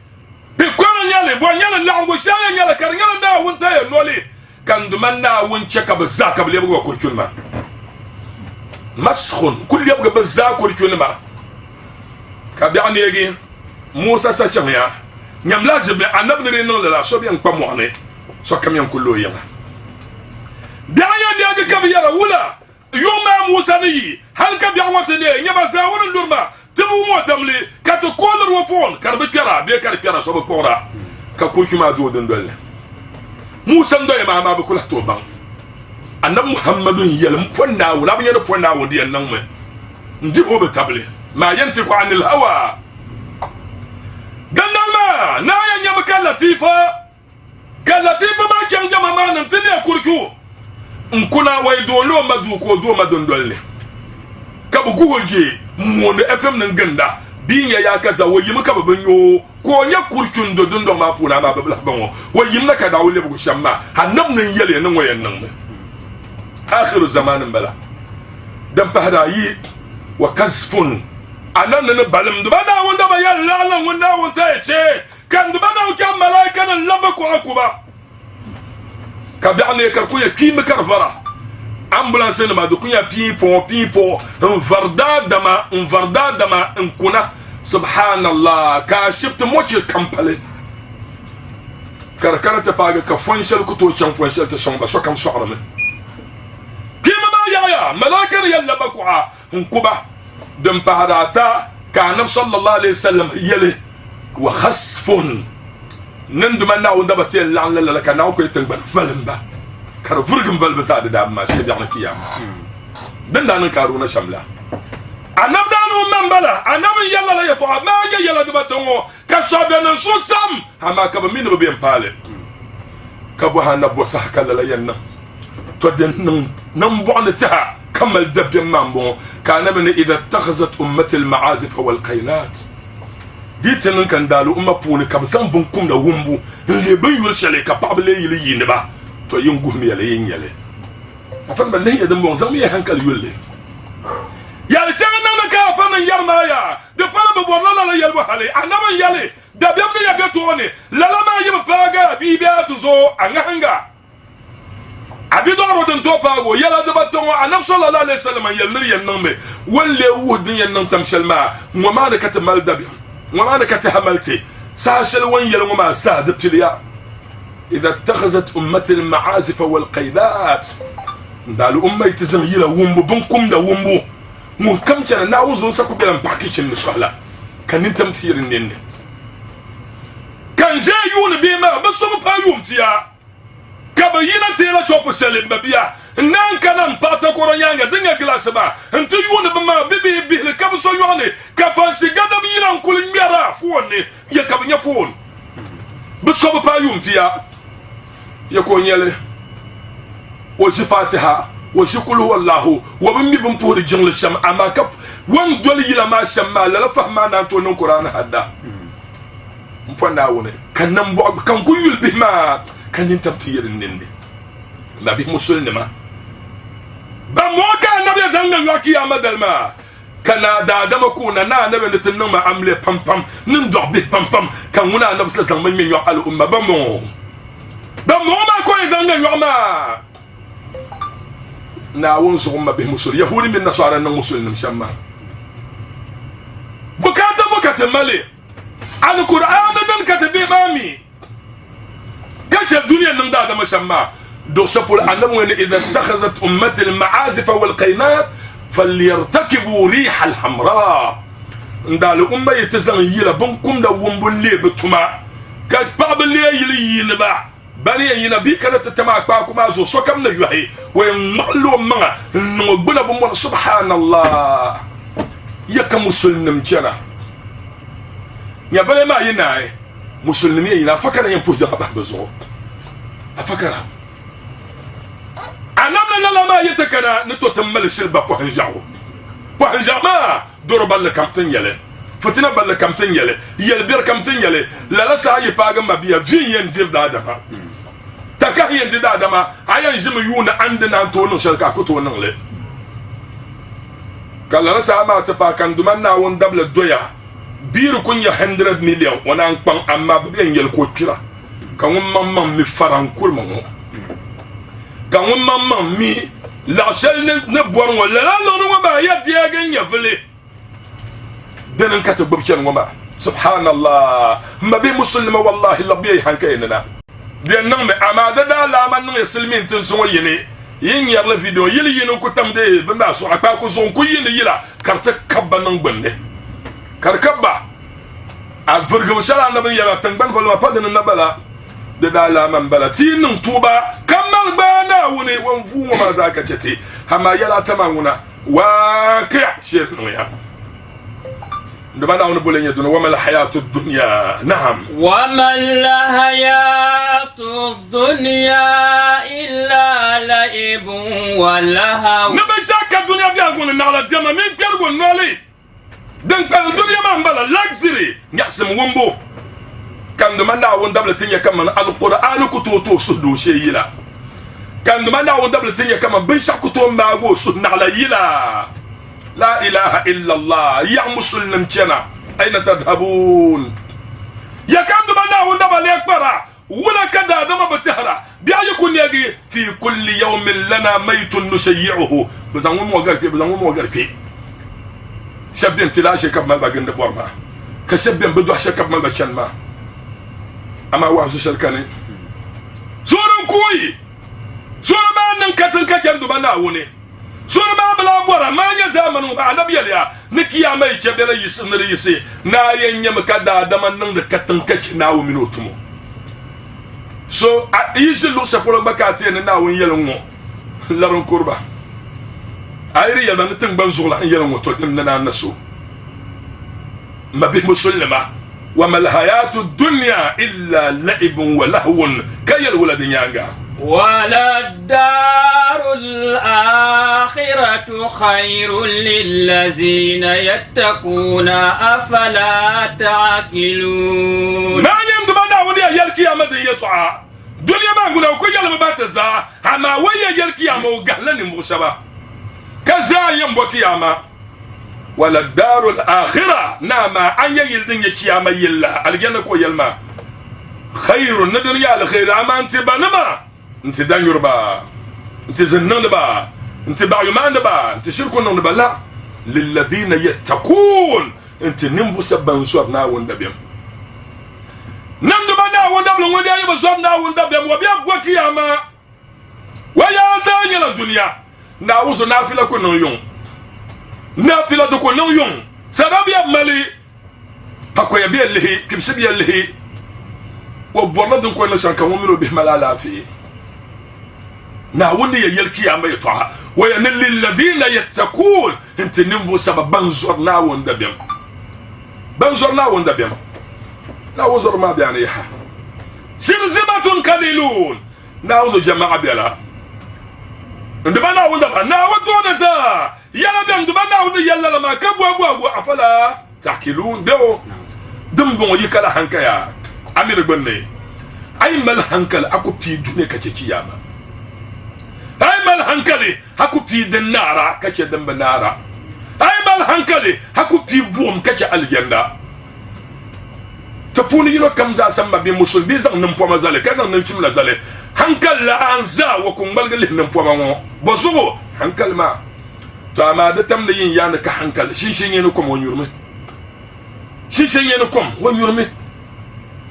بكون يلي بوان يلا لا وشايا يلا كان يلا دا وانتا نولي كان دمنا وانشكا بزاكا بلي يبغى كورتون ما مسخون كل يبغى بزاكا كورتون ما كابيعني يجي موسى ساتشميا نعم لازم أنا بدري نقول لا شو بيان قموعني شو كم يوم كله يلا دعيا كبيرة ولا يوم موسى ني هل كم يعوتني نبى زاون اللورما تبو مو دملي كتقول الوفون كربكرا بيكركرا شو بكورا كقول كما دودن دول موسى ندوي ما بكل توبان أنا محمد يلم فنا ولا بني فنا ودي النوم نديبه بتبلي ما ينطق عن الهوى قلنا نايا نيام كاللطيفة ما كان جمع ما ننتلي كوركو nkuna way do lo madu ko do madondolle kabu guhoje mono fm nan ganda binya ya kaza wayim ka babanyo ko nya kurchun do dundo ma puna ma babla banwo wayim na ka dawle bu shamma hanam nan yele nan wayan nan akhiru zamanin bala dan fahrayi wa kasfun anan nan balam do bana wanda ba yalla Allah wanda wonta yace kan do bana ko malaika nan labako akuba kabiyane karkuya kimi karfara ambulance ma do kunya pipo nvarda dama nkuna subhanallah ka shift mochi kampale karkara ta paga ka fonshel ko to chan fonshel ta shamba so kam shohra me kima ma ya malakar yalla bakwa nkuba dum paharata ka nab sallallahu alaihi wasallam yele wa khasfun nanduma na wanda bace lan la kana ko yitan falamba kar furgin valba sada da ma shi bi'ana kiyama dan nan karuna shamla anab danu mambala anab yalla la yafa ma ga yalla da batongo ka shabana susam hama ka ba min ba bien pale ka bu hanab wasah kala la yanna to den nan bu'na taha kamal dabbi mambo kana min idha takhazat ummati al-ma'azif wal qainat ditin kan dalu umma puni kam san bun kum da wumbu le ban yur shale ka pable yili yinde ba to yin gumi yale yin yale afan ban lahi adam bon zami hankal yulle ya shanga nan ka afan yarma ya de pala bo borla la yalbo hale anaba yale da biyam ya beto ne lala ma yim paga bi biya to zo anga hanga abi do rodon to pago yala de batongo anab sallallahu alaihi wasallam yallir yannan me walle wudin yannan tamshalma ngoma da katamal dabi وما نكت حملتي ساشل وين يلوما ساد بتليا إذا اتخذت أمة المعازف والقيدات دالو أمة يتزن يلا ومبو بنكم دا ومبو مو كم كان نعوزون سكو بلان باكيش النشهلا كان انتم تهير النين كان جايون بيما بس بايوم تيا كبينا تيلا شوفو سلم ببيا nan kanan pata koro nyanga dinga glass ba ntu yone bama bibi bi le kabu so yone ka fansi gadam yiran kulin miara fone ya kabnya fone bu so ba yum tiya ya ko nyele o si fatiha o si kul wallahu wa bimbi bum podi jingle sham ama kap wan dol yila ma shamma la fahma nan to non qur'an hadda mpona wone kan nan bo kan ku yul bi ma kan nin tabtirin nindi ma bi musulma ba moka annabi zanga yoki ya madalma kana da dama kuna na annabi da tunnan ma amle pam pam nin do bi pam pam kan wuna annabi sallallahu alaihi wasallam min yo al umma ba mo ma ko zanga yo ma na won so ma bi musul yahudi min nasara nan musulmin shamma bukata mali al qur'an dan katabi mami kashe duniya nan da dama shamma دو سبول أنهم إذا اتخذت أمة المعازف والقينات فليرتكبوا ريح الحمراء ndal umma yete zang yila bon kumda wombul lebe tuma ka pabli yili yinba bani yina bi kana tatama pa kuma zo so kam na yuhi we mallo manga no gbuna bo mo subhanallah yaka muslim jana ya bale ma yina muslimi yina fakara yan pujja ba bezo afakara anamna la ma yetakana ni to tamal shirba ko hanjawo po hanjama doroba le kamtin yele fatina balle kamtin yele yelber kamtin yele la sa yi paga mabiya vin yen dir da dama taka yen dir da dama ayan jimi yuna andina to no shalka ko to nan le kala sa ma ta pa kan duman na won dable doya biru kun ya 100 million wana kpan amma biyan yel ko kira kan mamman mi faran kurma mo kan mamman mi la shel ne bor wala la no ba ya dia ganya fele دنن كاتب ببكين وما سبحان الله ما بي مسلم والله لبي هنكيننا دين نم اماده دا لا من مسلمين تنسو يني ين يرلا فيديو يلي ينو كتم دي بما سو اكا كو زون كو يني يلا كارت كبا نن بنده كركبا الفرق وشلا نبي يلا تنبن فلما بدن نبلا دا لا من بلا تين توبا كمل بانا وني ونفو ما ذاك جتي هما يلا تمامنا واقع شيخ نويا دبنا ونقول يدنا وما الحياة الدنيا نعم وما الحياة الدنيا إلا لعب ولهو نبشاك الدنيا بيقول إن على الجماعة مين بيقول نالي دنك الدنيا ما مبلا لاكسري يحسم ومبو كان دمنا وندبل تنيا كمان القرآن كتوتو سدو شيء كان دمنا وندبل تنيا كمان بنشاك كتو ماغو سدنا على يلا لا إله إلا الله يا مسلم كنا أين تذهبون يا كم دمنا وندبل يكبر ولا كذا دم بتهرة بيكون يجي في كل يوم لنا ميت نشيعه بزعم مو غير شاب انتلا شكب ما باغند بورما كشاب بدو شكب ما بشان ما اما واحد شركاني زورن كوي زور ما نكتل كان دمنا وني زور ما بلا بورا ما ني زمن بعد بيليا نكيا ما يكبل يسن ريسي نا ينيم كدا دمن نن كتن كچ ناو منوتمو so yisi lu sepolo bakati ne na won yelo ngo laron kurba ayri yaba ne tan ban zula yelo ngo to dem na naso ma bi muslima wa mal hayatu dunya illa la'ibun wa lahwun kayal walad nyanga ولا الدار الآخرة خير للذين يتقون أفلا تعقلون ما يندم أنا ولي يلكي يا مدي يطع دنيا ما نقول أو كي يلم باتزا أما ويا يلكي يا مو قهلني مغشبة كذا ينبكي يا ما ولا الدار الآخرة نعم أن يلدن يكي يا ما يلا الجنة كو يلما خير ندن يا الخير أما أنت بنما انت دانيور با انت زنان با انت بايمان با انت شركون با لا للذين يتقون انت نمبو سبان سواب ناون دبيم نمدو با ناون دبلو ودي ايبا سواب ناون دبيم وبيا قوكي ياما ويا زاني الدنيا ناوزو نافلة كنو يون نافلة دو كنو يون سرابيا مالي هكو يبيا اللي كمسبيا اللي وبورنا دون كوين لشان كمومنو بهملا لا فيه ناوني يلكي يا ما يطع وين للذين يتقون انت نمو سبب بنزور ناون دبيم بنزور ناون دبيم ناوزر ما بيعني يحا شرزمة قليلون ناوزر جماعة بيلا عندما ناون دبا ناون تونسا يلا بيم عندما ناون يلا لما كبوا ابوا افلا تعقلون بيو دمبون يكلا هنكيا امير بني اي مال هنكل اكو في دنيا كتشياما ay mal hankali haku pi den nara kace dan banara ay mal hankali haku pi buum kace aljanna tapuni yino kamza samba bi musul bi zan nan poma zale ka zan nan kimla zale hankal la anza wa kun balgal nan poma ngo bozugo hankal ma to ama da tam da yin yana ka hankal shin yeno kom wonyurme shin yeno kom wonyurme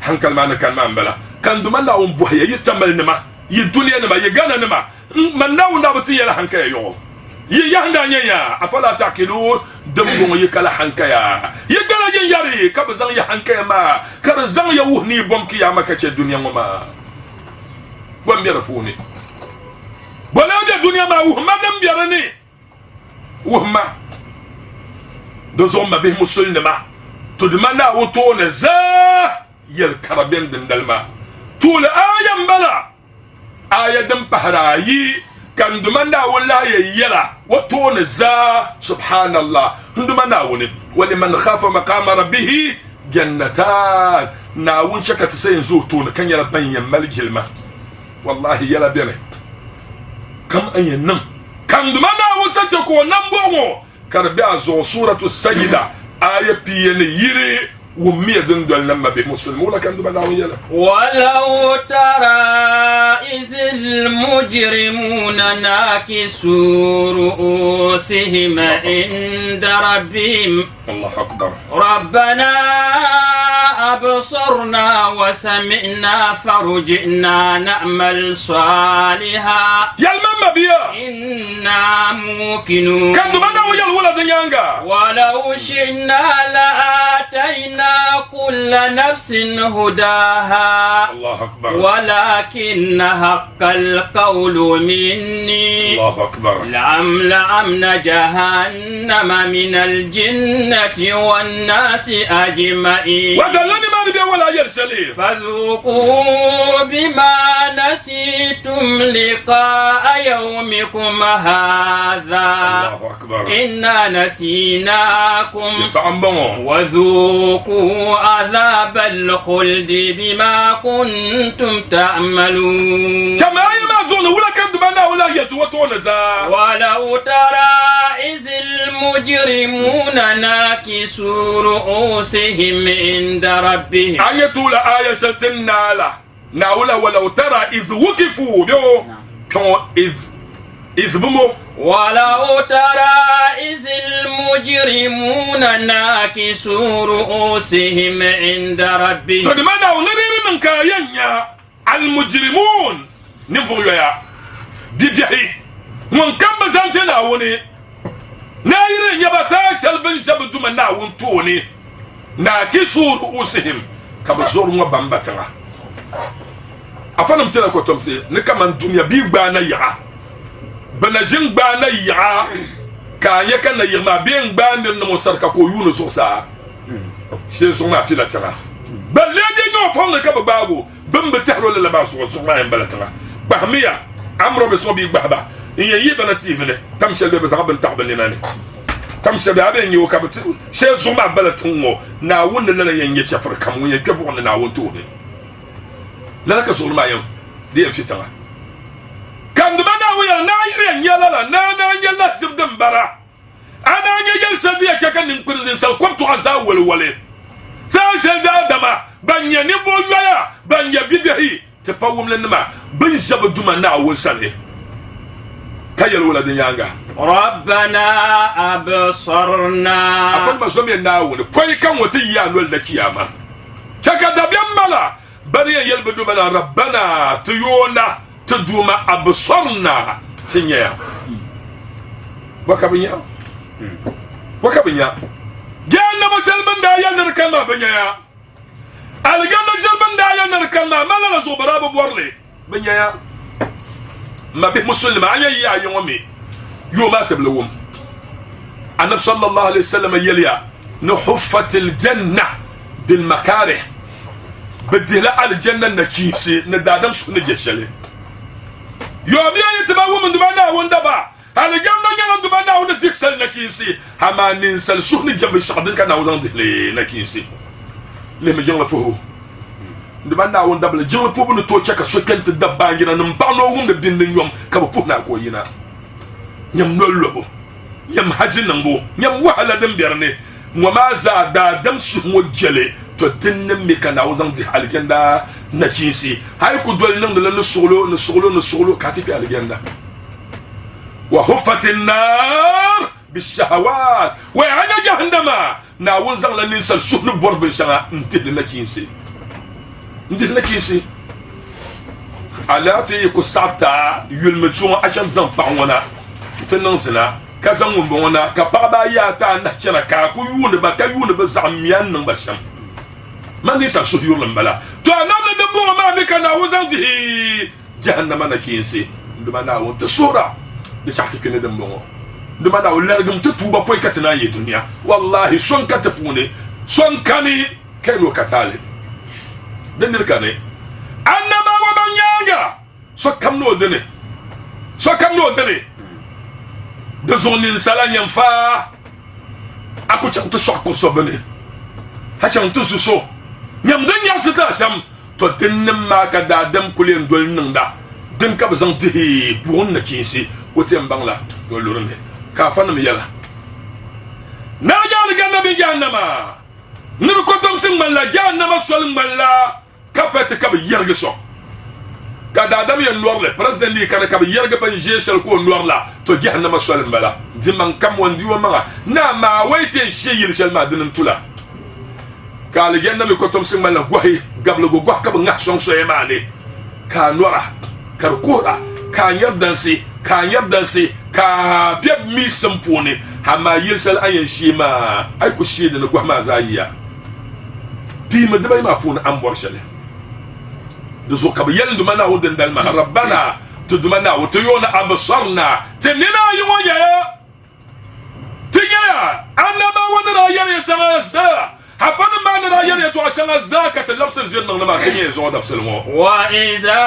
hankal ma na kan ma ambala kan duma na on boye yitambal nima yi duniya nima yi gana nima man nawu na bati yala hanka ya yo yanda nyanya afala takilu dum yi kala hankaya gala yin yari ka bazan ya hankaya ma kar zan ya wuhni bom kiyama ka ce duniya ma bom biyar funi bala da duniya ma wuhma gam biyar ne wuhma do zo ma be musulma to de mana woto ne za yel karaben din dalma tul ayan bala ayadan pahrayi kan dumanda wallahi yala wato ne za subhanallah ndumanda woni wali man khafa maqama rabbih jannatan na wun shaka ta sai zo to ne kan yala banyan maljilma wallahi yala bene kam ayen nan kan dumanda wusa ce ko nan bongo karbi azo suratu sajda aya piye ne yiri ومية دندل لما به مسلم ولا كان دبنا ويلا ولو ترى إذ المجرمون ناكسوا رؤوسهم عند ربهم الله أكبر ربنا أبصرنا وسمعنا فرجعنا نعمل صالحا يا الماما بيا إنا موقنون كان دبنا ويلا ولا دنيانغا ولو شئنا لآتينا كل نفس هداها الله أكبر ولكن حق القول مني الله أكبر لأملأن جهنم من الجنة والناس أجمعين وزلني ما نبي ولا يرسلي فذوقوا بما نسيتم لقاء يومكم هذا الله أكبر إنا نسيناكم يتعمبون وذوقوا عذاب الخلد بما كنتم تعملون كما ما زون ولا كان دبنا ولا يتوتون زا ولو ترى إذ المجرمون ناكسوا رؤوسهم عند ربهم آية ولا آية ستنالا ناولا ولو ترى إذ وقفوا بيو كون إذ بمو ولو ترى إذ المجرمون ناكسوا رؤوسهم عند ربهم تدمنا ونريد من كاينيا المجرمون نفو يا ديدي من كم بزانتنا وني نايرين يبتا سلبن سبتو من ناون توني ناكسوا رؤوسهم كبزور وبامبتنا أفنم تلا كوتومسي نكمن دنيا بيغبانا يا banajin gba na ya ka ya kan na yirma ben gba ne no sarka ko yunu so sa she so ma fila tara balle de no fon ka ba go bam ba tahro la ba so so ma en bala tara bahmiya amro be so bi bahba in yi bana tv ne tam shel be za ban tahban ne nane tam shel be aben yi ka ba she so ma bala tunwo na won la yan ye chafar kam won ye gabo na won to ne la ka so ma yan de en fitara kan dubana wuya na yire nyala la na nyala sibdin bara ana nyel sadiya ka kan nimpin sal kwamtu asa walwale sa da dama banya ni boyaya banya bidahi te pawum le nima bin sabduma na wulsale kayal wala de yanga ربنا أبصرنا afan ba zomi na wul koy kan wata ya lol da kiyama chaka da biamala bari yelbedu bala rabbana tuyona تدوما أبصرنا تنيا وكبنيا جانا مسلمان دايا نركما بنيا الجنة مسلمان دايا نركما ما لا زوبرا بورلي بنيا ما به مسلم يا يومي يوم تبلوم النبي صلى الله عليه وسلم يليا نحفت الجنة بالمكاره بدي لا الجنة نكيسي ندادم شو نجشلي يوم يتباو من دبنا وندبا على جنب جنب دبنا وندكسل نكيسي هما ننسل شو نجيب الشعدين كنا وزن دهلي نكيسي لما جنب فوق دبنا وندبا جنب فوق نتوجه كسكن تدبا جنا نمبانو هم بدين يوم كبفونا كوينا يم نلو يم حزين نمو يم وحلا دم بيرني وما زاد دم شو مجلي تدين ميكنا وزن دهلي جندا نجيسي هاي كدول نم دل نسولو كاتي في الجنة وحفت النار بالشهوات وعلى جهنم ناون زغل ننسى شو نبور بالشغا انتهي نجيسي على في كساتا يلمجون عشان زنفعونا تنن سنا كزن ومبونا كبابا يا تا نحشنا كاكو يون با كيون بزعميان نن بشم ما نيسا شهيور لمبلا تو انا دمو ما بك انا وزنتي جهنم انا كينسي دمنا وانت صوره دي تحت كن دمو دمنا ولرغم تتوبا بوي كتنا يي دنيا والله شون كتفوني شون كاني كيلو كتالي دنير كاني انما ومن ياغا سو كم نو دني de zonin sala nyamfa aku chang to shok ko sobene ha chang to so nyam den ya sita sam to din ma ka da dam kulen dol nda din ka bazan ti buron na kinsi ko tem bangla do lurne ka fanam yala na jal ganna bi jannama nur ko tom sing malla jannama sol malla ka pet ka bi yerge so kada adam ya noir le president ni kana ka yerga ban jeshel ko noir la to jahannama solim bala diman kam wandi wa manga na ma waite sheyil shel ma dinin tula ka le janna mi ko tom sing mala gohi gabla go gwa ka ba ngak song so yemane ka noira ka kora ka yardansi ka biab mi sampone ha ma yelsel ayen shima ay ko shede na gwa ma zayiya bi ma debay ma puna am borshele دزو كبيل دمنا ودن دلما ربنا تدمنا وتيونا أبصرنا تننا يوجا تيجا أنا ما ودنا يا سنازا حفن ما ندرا يا تو سنازا كتلبس الزين من ما كنيه زود بسلمو وإذا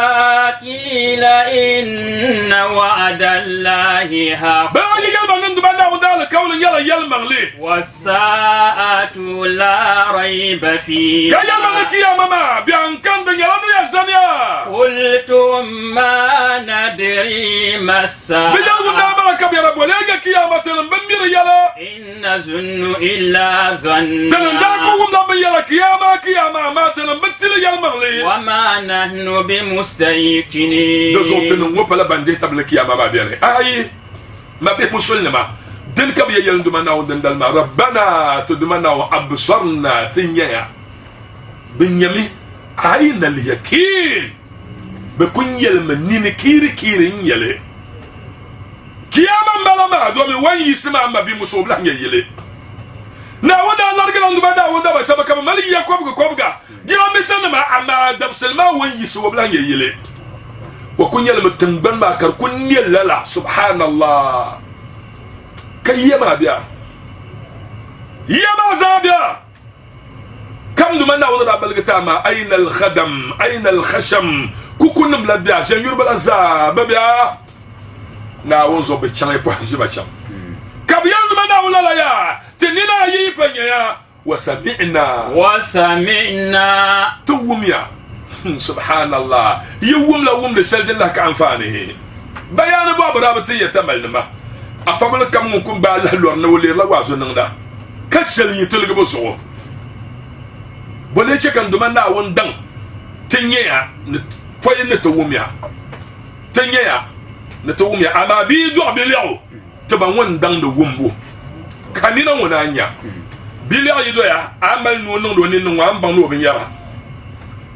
قيل إن وعد الله حق بقى يلا ندمنا ودال كون يلا مغلي والساعة لا ريب فيها كيا يا ماما بيان كان يلا يا زانيا قلتم ما ندري ما الساعة بيجوا نعمل كبير بوليجا كيامة بمبير يلا إن نظن إلا ظن تلنداكم نبيا كيامة ما تلمبتل يا المغلي وما نحن بمستيقنين دزوتن وبلا باندي تبل كيامة ما بيني أي ما بيه مسلمة دين كبيا يلندمنا ودن دلما ربنا تدمنا وأبصرنا تنيا بنيامي أين اليقين بكون يلمنين كيري يلي كياما مبلا دومي وين يسمع ما بيمسو بلا يلي na wanda largala ndu bada wanda ba sabaka mali ya kwabga gira misana ma amma dabsal ma wani yisu wabla yele wa kunyal mutanban ma kar kunyal lala subhanallah kayyama biya yama zabiya kam du manna wanda balgata ma aina al khadam aina al khasham kukunum la biya sengur bala za babya na wozo be chane po jiba cham kabiyan du manna wala ya تنينا يفنيا وسمعنا توميا سبحان الله يوم لوم لسلد الله كعنفانه بيان باب رابطي يتمل نما افمل كم ممكن بالله لورنا ولي لا وازننا كسل يتلق بصو بوليتش كان دمنا وندن تنيا فوي نتوميا تنيا نتوميا اما بيدو بليو تبا وندن دو ومبو kanina wona nya bilia yido ya amal no no ni no amba no binyara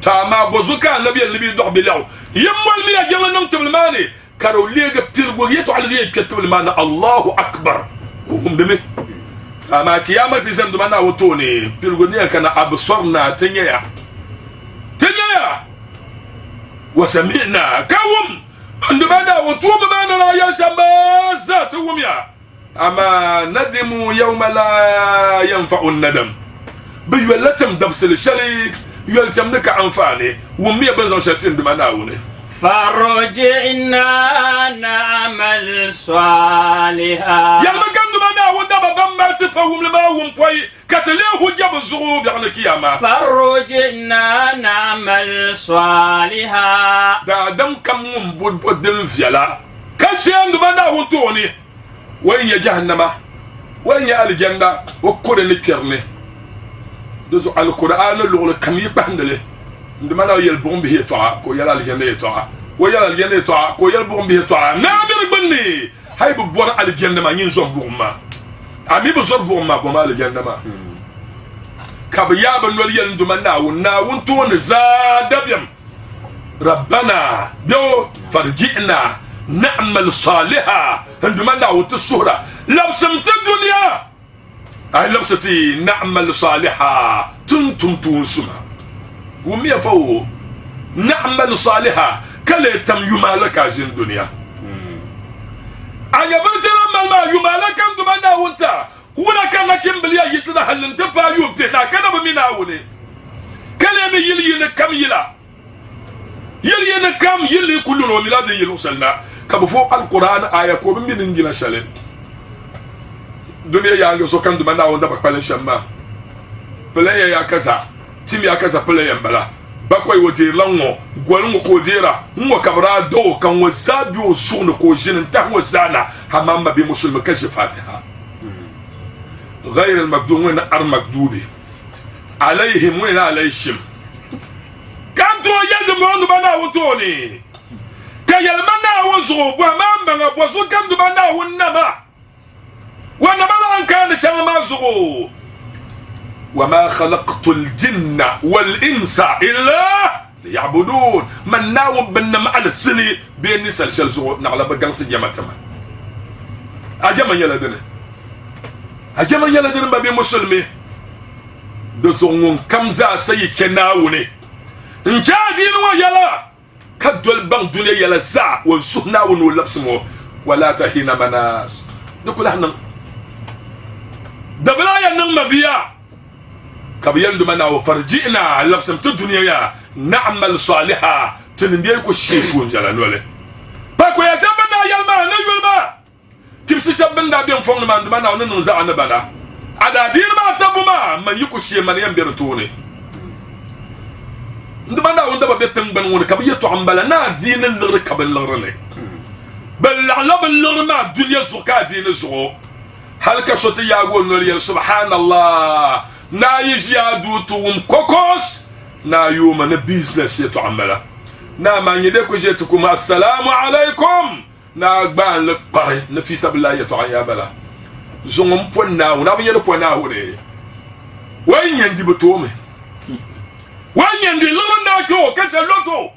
ta ma bozuka nabi libi do bilia yammal mi ya jalla nam tablemani karo lega pirgo yeto ala ye tablemani Allahu akbar hum deme ama kiyamati sem dumana wotoni pirgo ne kana absarna tanya wa sami'na kawum ndumana wotuma mana la yashamba zatu ya أما ندموا يوم لا ينفع الندم بيولتم دبس الشريك يولتم لك أنفاني ومية بنزل شتين بمناوني فرجعنا نعمل صالحا يا مكان دمناون دابا بما تفهم لما هم طوي كتليه جاب الزغوب يعني كياما فرجعنا نعمل صالحا دا دم كم بود الفيلا كشين دمناون توني وين يا جهنم وين يا الجنة وكل نكرني دوزو القرآن اللي كم يبهندله عندما لا يلبون به توعى كو يلا الجنة توعى ويلا الجنة توعى كو يلبون به توعى نامر بني هاي ببور الجنة ما ينزل بوما أمي بزور بوما بوما الجنة ما كبيا بنولي عندما ناون تون زاد بيم ربنا دو فرجعنا نعمل صالحا عندما نعود الشهرة لبسمت الدنيا أي لبستي نعمل صالحا تنتم تنسما ومي فو نعمل صالحا كلا تم يمالك عزين الدنيا أنا بنتنا ما يمالك عندما نعود ولا كان كمبليا يسنا هل انت بايوم تنا كنا بمنا وني كلام يلي كم يلي كم يلي كلنا وميلاد يلي وصلنا كبفو القرآن آية كوب من إنجيل شلل دنيا يانغ سو كان دمنا وندا بقبل شما بلا يا كذا تيم يا كذا بلا يمبلا باكوي ودير لانو غولو كوديرا مو كبرا دو كان وزابيو سون كو جين تا وزانا حمام بمسلم كشفاتها غير المكذوب وين المكذوبي عليهم وين عليهم كانتو يد موندو بنا وتوني كيل منا وزو وما من بوزو كانتو بنا ونما ونما ان كان شما زغو وما خلقت الجن والانس الا ليعبدون من ناو بنما على السني بين نسال شلزو نعلى بغانس جماتما اجما يلدنا اجما يلدنا بابي مسلمي de zongon kamza sayi kenawune njadi no yala kadol bang dunya yala za wa suhna wa no lapsmo wala tahina manas dukula hanan dabla ya nan mabiya kabiyan duma na farjina lapsam to dunya ya na'mal salihah tindiye ko shetu jala nole pa ko ya sabana yalma na yulma timsi sabanda bi fong man duma na no za anabana ada dir ma tabuma man yiku shi man yan ber tuni nduma na wanda ba betan ban woni ka biyeto ambala na dinin lir kabal lirne bal la'lab lirma dunya zuka din zo hal ka shoti ya go no yel subhanallah na yijadu tum kokos na yuma na business yeto ambala na man yede ko jetu kuma assalamu alaikum na gban le pare na fi sabillah yeto ayabala zongom ponna una banyere ponna hore wanyandi botome wanyandi londa ko kacha loto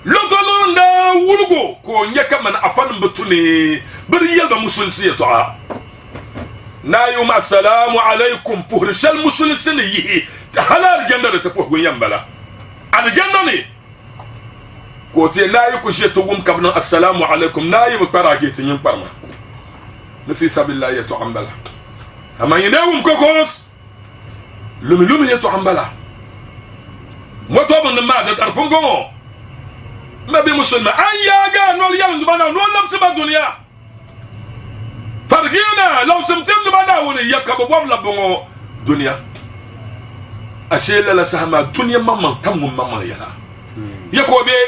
londa wulugo ko nyaka man afan botune bari yalba musulsi to na yuma assalamu alaikum pour shal musulsi yi halal jannah ta pour yambala al jannah ko te na yi ku sheto gum kabna assalamu alaikum na yi bakara ke tin parma نفي سبيل الله يتعمبلا أما يناوم كوكوس لومي يتعمبلا ما طبعا ما ده تعرفون كم ما بمسلم أي حاجة نقول يلا نبنا نقول لهم سبب الدنيا فرقينا لو سمتم نبنا وني يكبر وام لبعو دنيا أشيل لا سهم الدنيا ماما تم ماما يلا يكوبي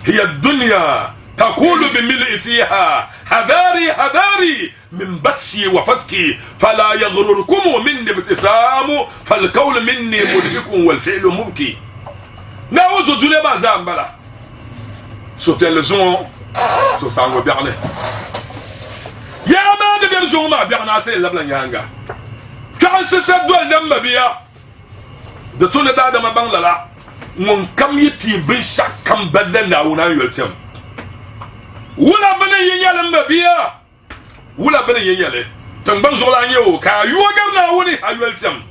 هي الدنيا تقول بملء فيها حذاري من بطشي وفتكي فلا يغرركم مني ابتسام فالقول مني مدهك والفعل مبكي نعوذ الدنيا ما زامبلا شوف يا لزون شوف سانغو بيعلي يا ما نبي لزون ما بيعنا سي لبلا يانغا كان سسدول لما بيا دتون دادا ما بانلا من كم يتي بشا كم بدنا ونا يلتم wula bana yenyale mbabiya wula bana yenyale tangban zola nyewo ka yuwagar na woni ayueltem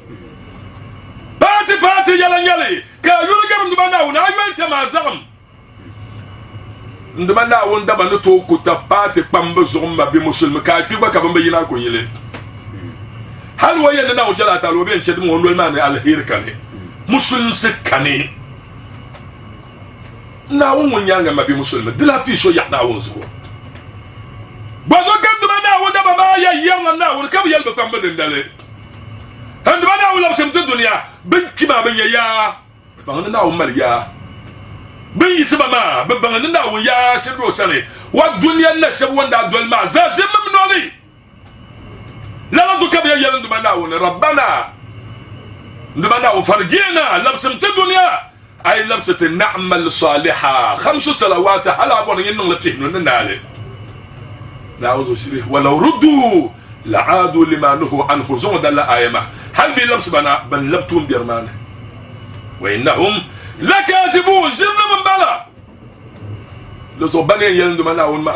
pati yala nyale ka yuwagar ndubana woni ayueltem azam ndubana won daba no to kuta pati pamba zomba bi musulmi ka tuba ka bamba yina ko yele hal waye na wajala ta lobe en chedmo won man alhir kane musulmi sekane na won nyanga mabi musulmi dila pisho ya na won zugo bozo kam duma na won daba ma ya yalla na won kam yalba kam ben dale han duma na won sem to dunya ben kiba ben ya ban na won mariya ben yisba ma ban na won ya sirro sare wa dunya na shab wanda dol ma za zim mnoli la la to kam ya yalla duma na won rabbana duma na won farjina labsam to dunya أي لبسة نعمل صالحة 5 صلوات على أبونا ينون لتهنون نالي نعوذ شريه ولو ردوا لعادوا لما نهوا عنه زون دل آيما هل بلبس بنا بل لبتون بيرمان وإنهم لكاذبون زرنا من بلا le so bane yel nduma na won ma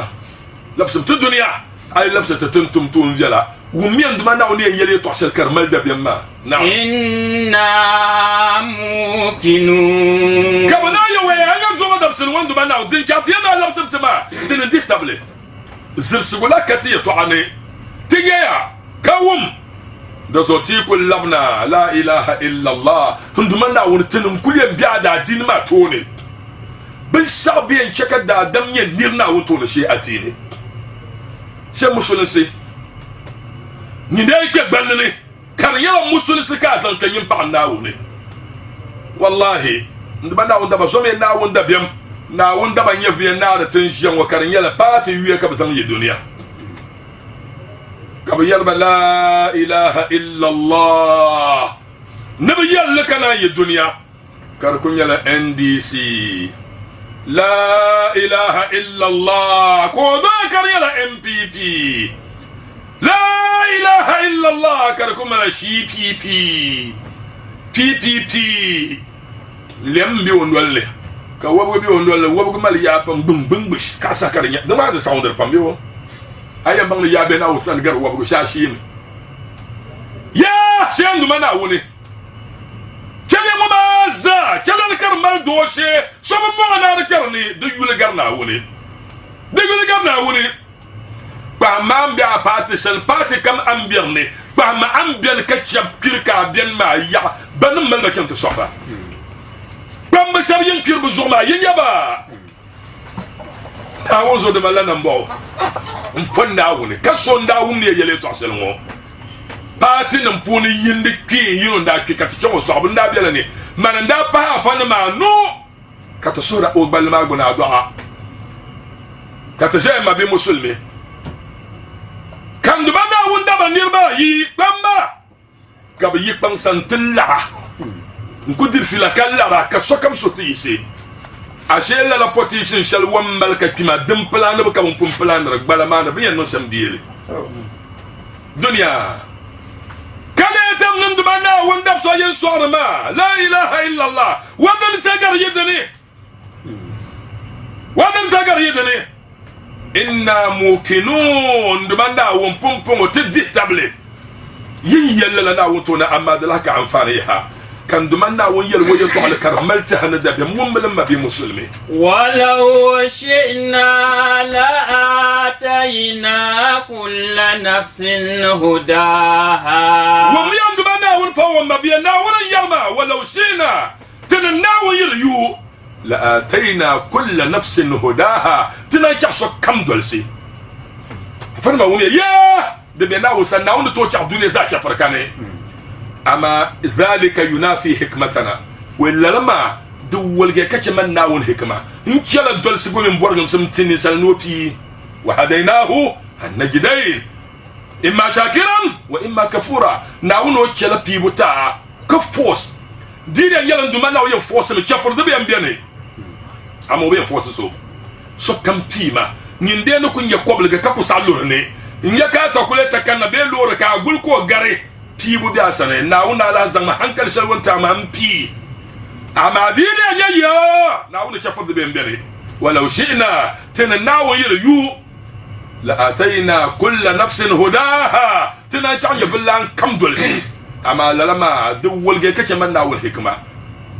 labsum tu dunya ay labsa tatuntum tun jala wumien nduma na won yel to sel kar mal da bemma na inna mukinu kabana yo we anga zo da sel won nduma na din chat yana labsum tama tin dit table zirsugula kati to ane tinya kawum da so ti kul labna la ilaha illa allah nduma na won tin kulye biada din ma tone bin sabiyan cheka da adam nye nirna wonto na shi atini se musulisi ni ne ke balne kan yala musulisi ka san kan yin pa na woni wallahi ndaba na wonda ba so me na wonda biam na wonda ba nye vie na da tin jiyan wa kan yala pati wiye ka bazan yi duniya ka ba yala la ilaha illa allah nabi yalla kana yi duniya kar kun yala ndc لا إله إلا الله كودا كريلا MPP لا إله إلا الله كركم على شي PPP لم بيون ولا كوابو بيون ولا وابو مال يابم بم بم بش كاسا كرنيا دما ده ساوندر بامبيو أيام بان يابين أو سانجر وابو شاشيم يا شين دمنا وني كلي ممازة كلي الكرمال دوشة شو بمونا الكرني ديول الكرنا وني ديول الكرنا وني بام أمبيا باتي سل باتي كم أمبيرني بام أمبيا كتشب كيركا بين ما يا بنم مال مكان تشوفه بام بسام ينكر بزوما ينيبا أوزو دمالا نمبو مفنا وني كسون داوني يلي تحصلون parti nan puni yindi ki yino da ki kati chongo so abunda biela ni mananda pa afana ma no kata sura o balma guna doa kata je ma bi musulmi kan dubana wunda banirba yi bamba ka bi yikpan santilla nkudir fila kallara ka sokam soti ise ashela la position shall wambal ka tima dim plan ba ka pum plan rek balama na bi no sam diele dunya كليتم نندبنا وندب صاين صور ما لا إله إلا الله ودن سجر يدني ودن سجر يدني إنا موكنون دبنا ومبوم بوم تدي تابلي يلا لنا وتونا أما دلك عن فاريها كان دمنا ويل ويل على كرملتها ندب مم لما بمسلمي ولو شئنا لآتينا كل نفس هداها وميان دمنا ونفوم ما بينا ولا يرما ولو شئنا تننا ويريو لآتينا كل نفس هداها تناجع كم دولسي فرما ومي يا دبنا وسنا ونتوجع دنيا زاكي فركاني أما ذلك ينافي حكمتنا ولا لما دول كاتش من ناون حكمة إن شاء الله دول سقول من بورغم سمتني سلنوتي وهديناه النجدين إما شاكرا وإما كفورا ناون وشلا بيبوتا كفوس دينا يلا ندمنا ويا فوس الكفر ده بينبيني أما وين فوس شو كم بيما نيندينو كن يقبل كاكو سالورني إن يكاتا كلتا كان بيلور كأقول كو غاري pibu bi asane na wuna la zama hankal shalwan ta ma mpi amadine nyaya na wuna chafur de bembere walau shi'na tanna wa yu la atayna kull nafsin hudaha tana chanya billan kam dolsi ama lalama duwul ge kace man na wal hikma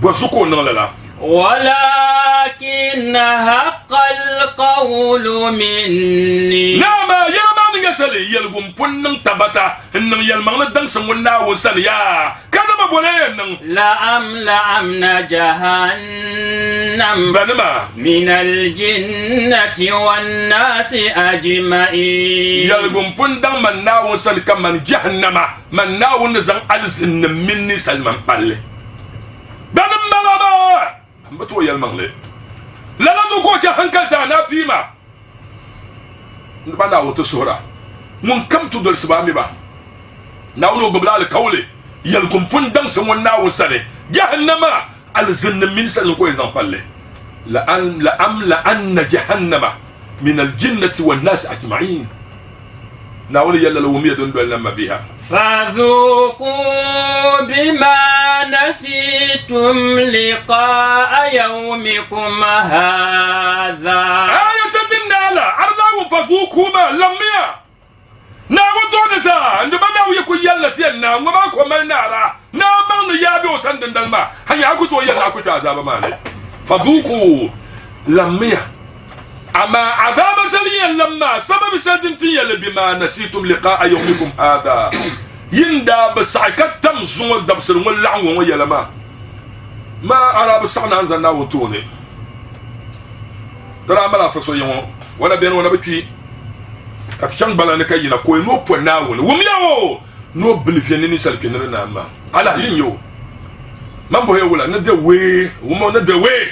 bo suko nan lala ولكن حق القول مني نعم يا من يسالي يلقم بنن تبتا ان يلمن دان سمنا وساليا كذا ما بولين لأملأن جهنم بنما من الجنة والناس أجمعين يلقم بندن من ناو سال كمان جهنم من ناو نزن الزن مني سلمان بالله بنما لا متو يلمغلي لا لا دو كوكا هنكلتا نا فيما نبانا وتشهرا من كم تدل سبامي با ناونو قبل الكولي يلكم بندن سمون ناو سنه جهنم الزن من سنه كو يزنفل لأن جهنم من الجنة والناس أجمعين ناولي يلا لو مية دون لما بيها فذوقوا بما نسيتم لقاء يومكم هذا. سدنا لا أرضاهم فذوقوا ما لميا ناغو نسا عندما ناو يكو يلا تينا وما كو من نارا نامان يابي وسندن دلما هيا أكو تو يلا أكو تعذاب مالي فذوقوا لميا أما عذاب سليا لما سبب سدنتي يلا بما نسيتم لقاء يومكم هذا يندا بسعكت تمزون دبسل واللعن ويلا ما أرى بسعنا أنزلنا وتوني ترى عملا فسو يوم وانا بين وانا بكي كتشان بلاني كينا كوي نو بناون ومياو نو بلفيني نسال كنرنا ما على هينيو ما بو هيولا ندوي وما ندوي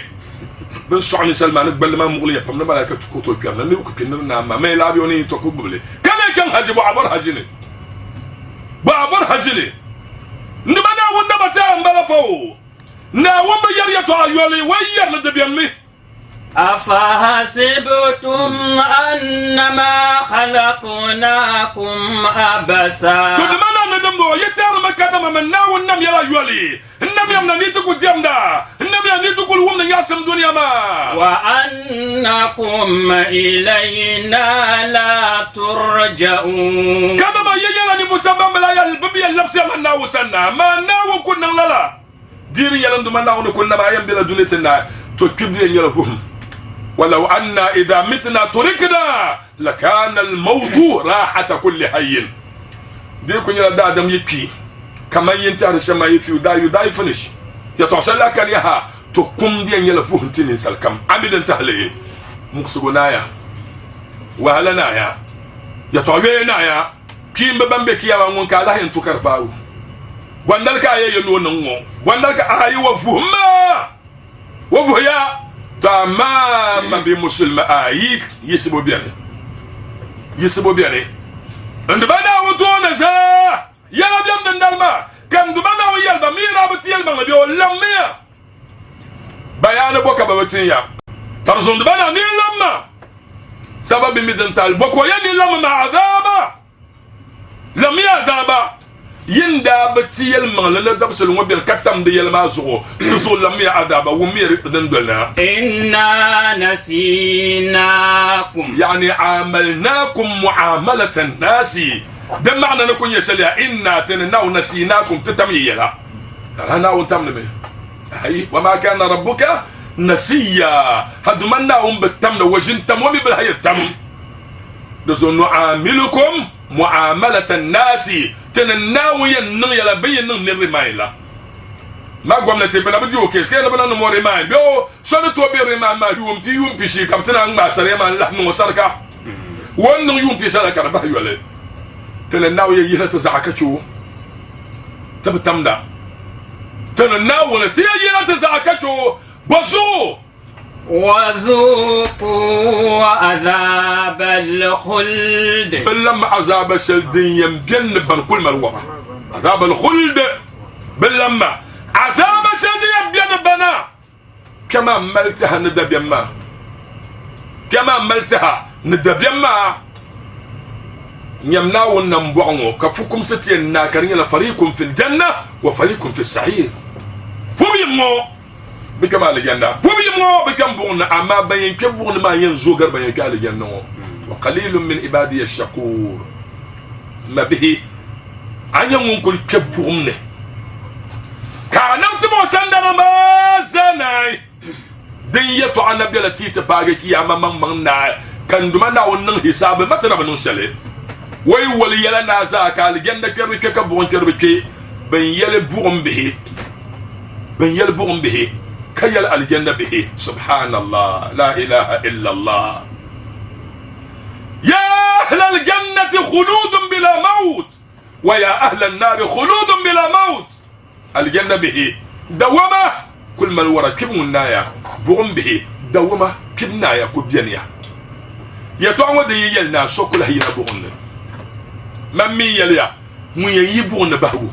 بن سعني سلمان بل ما مغلي بام نبا لاك تكوتو بيام نيو كنرنا ما لا بيوني توكو بلي كان هاجي بو عبر هاجيني بابر هاجيني نبنا ونبا تام بلافو نا وما يريتو ايولي وير ندبيامي أفحسبتم أنما خلقناكم عبثا. تدمنا ندمو يتار مكانما من ناو النم يلا يولي النم يمنا نيتكو ديامدا النم يمنا نيتكو الومنا ياسم دنيا ما وأنكم إلينا لا ترجعون. كذا يلا نبوسما ملايا الببي اللبس من ناو سنة ما ناو كنا لا ديري يلا ندمنا ناو كنا ما ينبلا دونيتنا تكبري يلا فهم ولو أن إذا متنا تركنا لكان الموت راحة كل حي دي كن يلا دا دم يكي كما ينتهي شما يفي وداي فنش يتوصل لك يها تقوم دي يلا فهم تنين سالكم عمدا تهلي مكسغنايا وهلنايا يتوغينايا كيم ببنبكي يا وانك الله ينتكر باو واندلك آيه ينوننو واندلك آيه وفهيا تماما بمسلم آيك يسبو بياني عند بنا وطونا زا يلا بيان دندالما كان دبنا ويالبا ميرا بتيالبا بيو لميا بيان بوكا بوتيا ترزون دبنا ني لما سبب ميدنتال بوكو يعني لما مع عذابا لميا عذابا يندا بتيال مغلنا دبسل وبير كتم ديال مازو نزول لمي عذاب ومير دندلنا إنا نسيناكم يعني عاملناكم معاملة الناس ده معنى نكون يسليا إنا تنناو نسيناكم تتميلا أنا وانتمني هاي وما كان ربك نسيا هدمناهم بالتمن وجنتم ومي بالهي التم نزول نعاملكم معاملة الناس تنناوي ينن يلا بين نن رمايلا ما قمنا بنا بدي اوكيس كان بنا نمو رماي بيو سنه تو بي رماي ما يوم في شي كابتن ما سريما لحم وسركا ون يوم في سلكا ربح يولي تنناوي يلا تزعكچو تبتمدا تنناوي يلا تزعكچو بزو وذوقوا عذاب الخلد. بلما عذاب الشلدين يمجن كل مروة عذاب الخلد بلما عذاب الشلدين يمجن بنا كما ملتها ندب يما كما ملتها ندب يما يمناو النمبوعو كفوكم ستين ناكرين فريق في الجنة وفريق في السعير فو يمو بكمال الجنة وبيمو بكم بونا أما بين كبون ما ينزوجر بين كال الجنة وقليل من عبادي الشكور ما به أن يمكن كبون كان نمتمو سندنا ما زناي دنيتو عن نبي التي تبارك يا من كان دمنا ونن حساب ما تنا بنسلي وي ولي يلا نازا كال الجنة كبك كبون كبك بين يل بوم به كيل الجنة به سبحان الله لا إله إلا الله يا أهل الجنة خلود بلا موت ويا أهل النار خلود بلا موت الجنة به دوما كل من ورا كبنايا بغم به دوما كبنايا كبيانيا يتوعد يلنا شكل هي بغن من يليا من يبغن بهو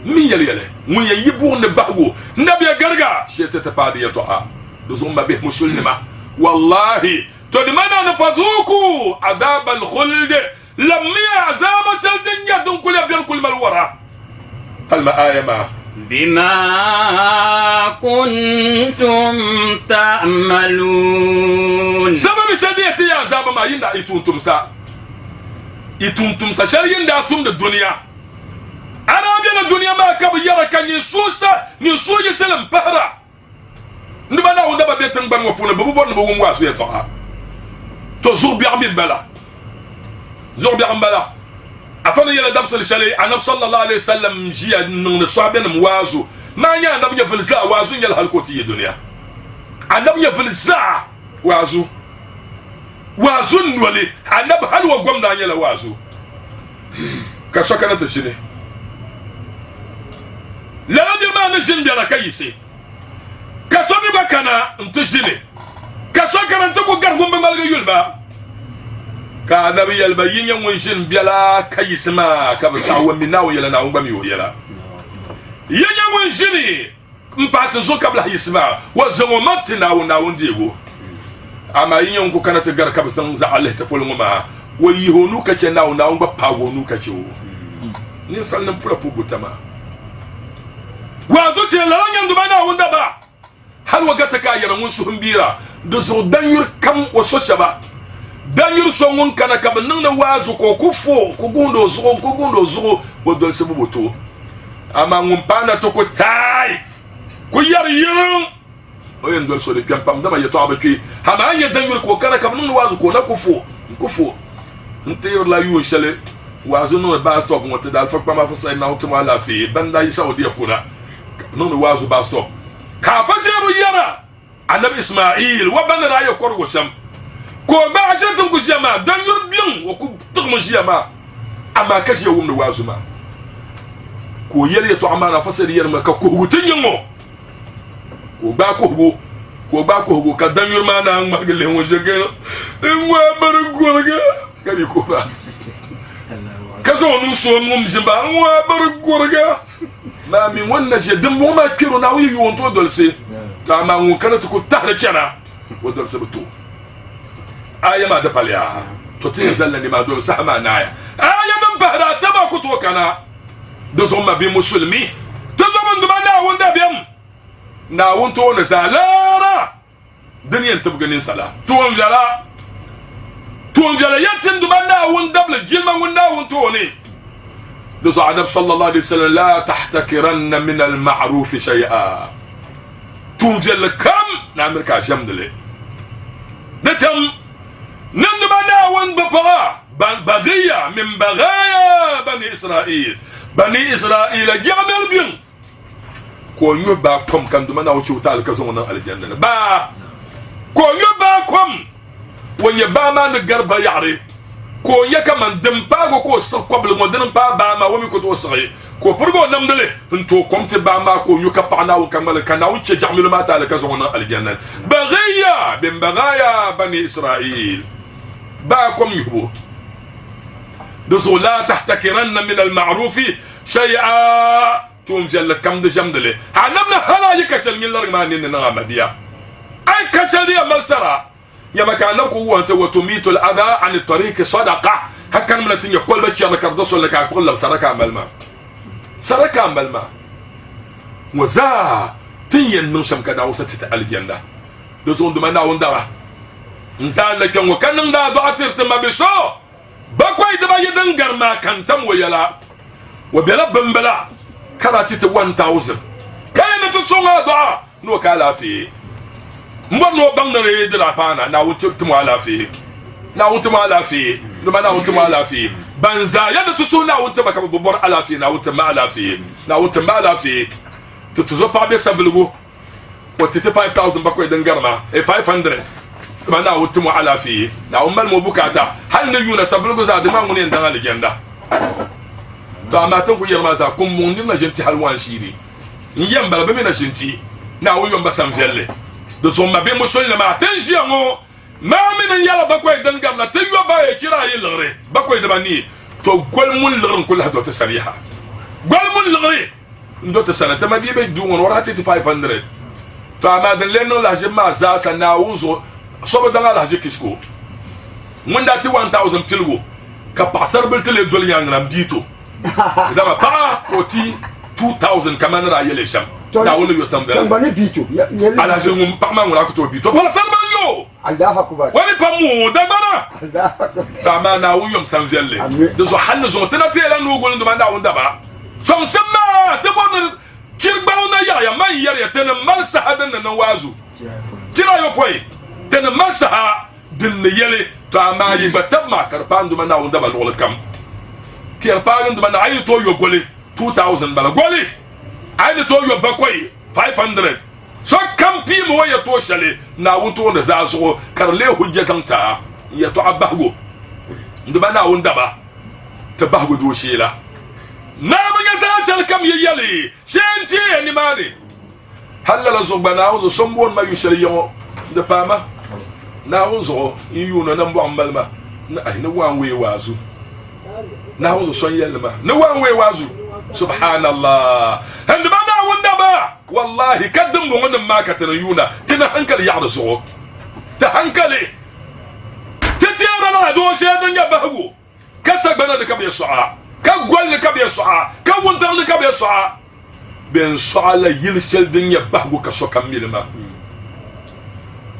مين يلي مين يبون نبهو نبي غرغا شيت تبادي يتوها دزوم به مسلمه والله تدمنا نفذوكو عذاب الخلد لمي عذاب سلدنيا دون كل يبين كل ما الورا ما آية ما بما كنتم تعملون سبب شديتي يا عذاب ما يندا يتونتم سا شال يندا توم الدنيا أنا بين الدنيا ما كاب يرا كان يسوع يسلم بهرا نبنا ونبا بيتن بان وفونا ببون بوم واسو يتوها تو زور بيعمل بلا زور بيعمل بلا afana yela dabsal shali anab sallallahu alaihi wasallam jiya nun sahaben muwazu ma nya anab nya filza wazu nya halkoti dunya anab nya filza wazu nwali anab halwa gwamda nya la wazu ka shakana ta shine la radio ma na jin biya kayise ka so bi bakana ntishine ka shakana to ko gargumbe malga yulba ka nabi yalba yinya munshin biala kayisma ka sawa minawo yala na ngba mi yo yala yinya munshini mpata zo kabla yisma wa zango matina na wondigo ama yinya nko kana te gar ka san za Allah ta polmo ma wa yihonu ka ce na ngba pawonu ka ce ni sallan pula pugutama wa zo ce la nyandu bana wonda ba hal wagata ka yara mun su humbira do zo danyur kam wa so shaba danyur songun kana kabannin na wazu ko kufo ko gundo zugo bodol se bubuto ama ngumpana to ko tai ko yar yin o yen dol so de pam dama yeto abaki ha ma anya danyur ko kana kabannin na wazu ko na kufo nteyor la yu shele wazu no ba stop ngote dal fak ma fa sai na utuma la fi banda yi saudi kuna no wazu ba stop ka fa seru yara annabi isma'il wa ban rayo korgo sam ko ba asentum ko siyama dan yor bien o ko tugmo siyama ama kashi wumna wazuma ko yele to amana fasali yer ma ka ko wutun yango ko ba ko ka dan yor ma na magale wo jege ngwa bar gorga kadi ko ba kazo nu so ngum jimba ngwa bar gorga ma mi wonna je dembo ma kiro na wi yonto dolse ta ma ngun kana to ko tahra chana wo dolse butu aya ma da palya to tin zalla ni ma do sahama naya aya dan bahra taba ku to kana do so ma bi muslimi to do man duma na wonda biyam na wonto na salara duniyan tabganin sala to jala yatin duma na wonda bla jilma wonda wonto ne do so adab sallallahu alaihi wasallam la tahtakiranna min al ma'ruf shay'a tunjal kam na amerika jamdale datam نندم ناون بفرا بغية من بغايا بني إسرائيل جعمل بين كون يبا كم كان دمنا وشو تعال كزونا الجنة با كون يبا كم وين يبا ما نقرب يعرف كون يكمن دمبا كو قبل ما دمبا با ما ومي كنت وصغي كو برغو نمدله انتو كنت با ما كو يكبعنا وكمل كان وش جعمل ما تعال كزونا الجنة بغية من بغايا بني إسرائيل باكم يهبو دسو لا تحتكرن من المعروف شيئا تنجل كم دي جمدلي عنبنا هلا يكسل من الرغمان نغام بيا اي كسل يا ملسرا يا مكان نبكو وتميت الاذى عن الطريق صدقه هكا من تنيا كل بتشي انا كردوسو لك اقول سركا ملما وزا تين نوشم كدا وستت الجنه دسو دمنا وندرا nzal la kango kanang da do atirte mabisho bakwai da baye dan garma kan tam wayala wa bela bambala karati te 1000 kayana to songa do no kala fi mbono bangnare de la pana na wutu ala fi no mana wutu ala fi banza ya da to sona wutu baka bobor ala fi na wutu ma ala fi to zo pa be sablugo wa 5000 bakwai dan garma 500 mana wutumu ala fi na ummal mu bukata hal ne yuna sablugo za da mangun yan dan aljanda to amma tan ku yarma za kun mun din na jinti halwan shiri in yan balbe me na jinti na wuyon basam jelle do so mabe mo solle ma attention mo ma min yala bakoy dan garla te yo ba e kira yi lore bakoy da bani to gol mun lorun kul hado ta sariha gol mun lore ndo ta sanata ma bibe dungon warati 500 to amma dan lenno la jema za sana wuzo sobo danga la je kisko munda ti 1000 tilgo ka pasar bil tele dol yang ram bito dama pa ko ti 2000 kamana yele sham na wona yo sam Samba ne bito. ala je ngum pa ma ngura ko to bito pasar ban yo Allah akbar. wani pa mu da bana Allah akbar. ta ma na wu yom sam velle de so hanno so tena tela no gol ndo manda wonda ba som sama te bon kirgba na ya man yer ya tena mal sahadan na wazu tira yo koy tena mal saha din ne yele to ama yi batam ma karpandu mana wonda ba lol kam kirpandu mana ayi to yo gole 2000 bala gole ayi to yo bakoy 500 so kampi mo ya to shale na wuto da zazo karle hujja zanta ya to abago nduma na wonda ba ta bago do shela na banya zashal kam yele shenti ni mari halala zo bana wo sombon ma yushale yo de pama na wo iyuna na mbo ambalma na ay na wanwe wazu na wo so yelma na wanwe wazu subhanallah hande bana wonda ba wallahi kaddum go ngam makata na yuna tina hankali ya razo ta hankali titiyara na do shedan ya bahu kasa bana da kabiya su'a ka gwal kabiya su'a ka wonta da kabiya su'a ben su'ala yilsel din ya bahu ka so kamilma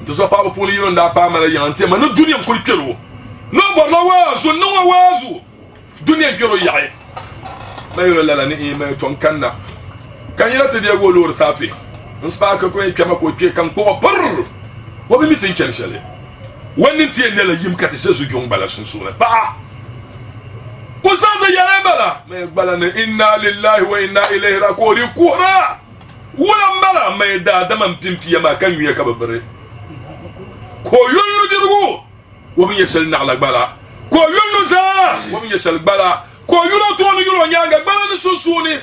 to so pa pour yiro nda pa mala yanti ma no dunia ko kero no borla wazu no wazu dunia kero yae ma yiro la ni ma ton kanna kan yira te de go lor safi nspa ka ko kema ko ke kan ko par wo bi mitin chelchele wani tie ne la yim ka te sezu jong bala sun sura pa ko sa da yare bala me bala ne inna lillahi wa inna ilaihi raji'un kura wala bala me da man pimpiya ma kan wiya ka babare ko yullu dirgu wo bi yesel na la bala ko yullu za wo bi yesel bala ko yulo to no yulo nyanga bala ni susuni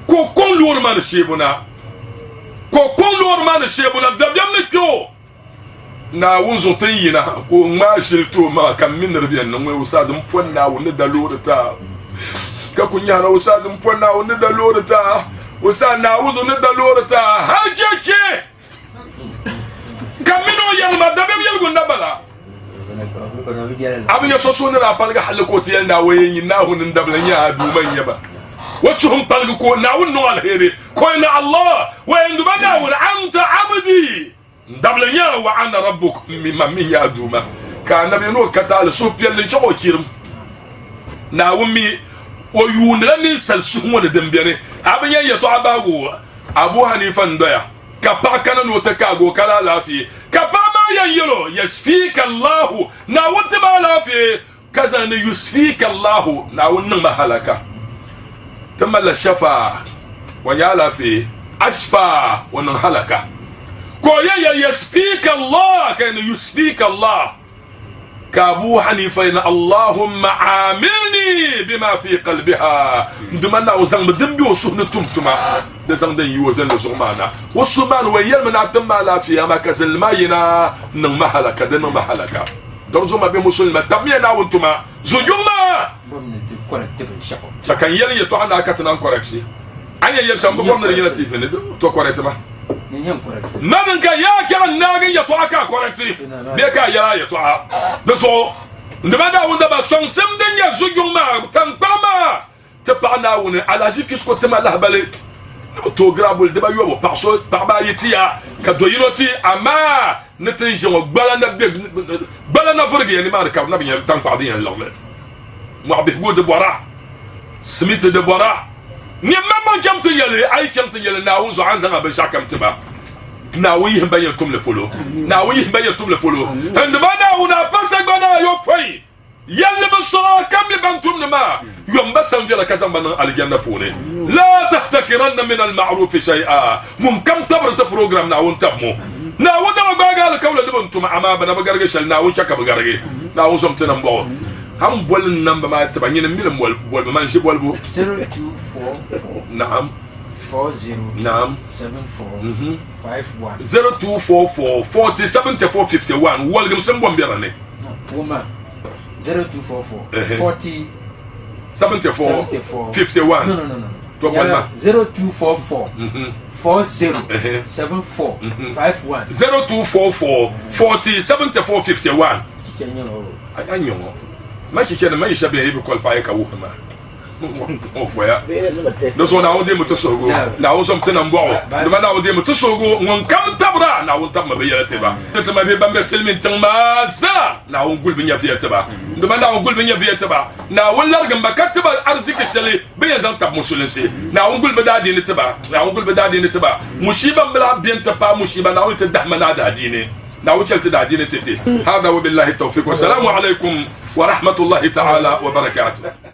ko kon lor man shebuna da biam ne ko na wunzo tayina ko ma shilto ma kam min rabiyan nan wai usazin fonna wani da lorata ka kunya na usazin fonna wani da lorata usa na wuzo ne da lorata hajeke kamino yalma da be yalgo nabala abin ya so ne ra palga halko ti na wayin na hunin da blan ya du manya ba wasu hum palga ko na wun no alheri ko na Allah wa indu bada wa anta abdi dablan ya wa ana rabbuk mimma min ya duma ka nabi no katal so piel cho kirim na wumi o yunra ni sal sumo de dembere abin ya to abago Abu Hanifa ndoya ka pa kana no ta kago kala lafi ka pa ma yanyelo yasfika Allah na wata ma lafi kaza ne yusfika Allah na wannan mahalaka tamalla shafa wanya lafi ashfa wannan halaka ko ya yasfika Allah kan yusfika Allah ka Abu Hanifa ina Allahumma amilni bima fi qalbiha nduma na wazang dimbi wasu tumtuma da zang dan yi wazan da zumana wasu man wayel mana tamma lafiya ma kazal mayina nan mahalaka da nan mahalaka don zuma be musulma tamya na wuntuma zujuma takan yel ya to ana katana correction anya yel sambu ko na yela tife ne to correct ma nan ka ya kan nagin ya to aka correcti be ka yara ya to a da so ndaba da wunda ba son sem den ya zujuma kan pama te pa na wona ala jikis ko te mala bale to grabul de ba yo par so par ba yitia ka do yinoti ama ne te jo bala na furgi ni mar ka na bi tan pa din la mo be go de bora smith de bora ni mamma jam to yele ay jam to yele na won zo an zanga be shakam tiba na wi himba ya tum le polo na wi himba ya tum le polo and ba na una pasa gbana yo poi yelle be so kam le bantum ma yom ba sam vela kazam ban al janna fone la tahtakiranna min al ma'ruf shay'a mum kam tabra program na won tabmo na wada ba ga al kawla de bantum ama bana ba garga shal na won chaka ba garga na won som tanam bo ham bol namba ma taba nyina milam bol man shi bol bu 0244 na'am 40 na'am 74 51 0244 407451 walgam sam bom berane woman 0244 40 74 51 no to bolma 0244 40 74 51 0244 40 74 51 chichenyoro anyongo ma ki kenan mai shabe yi bi qualify ka wuhma o foya do so na wode muto sogo na wo som tena mbo do ma na wode muto sogo ngon kam tabra na won tab ma be yelete ba to ma be bambe selmin tan ma za na won gulbi nya fiyata ba do ma na won gulbi nya fiyata ba na won largan ba kataba arziki shale be yazan tab musulun se na won gulbi dadi ni taba na won gulbi dadi ni taba mushiban bla bienta pa mushiba na won ta dahma na dadi ni na won chelta dadi ni tete hada wa billahi tawfiq wa assalamu alaikum wa rahmatullahi ta'ala wa barakatuh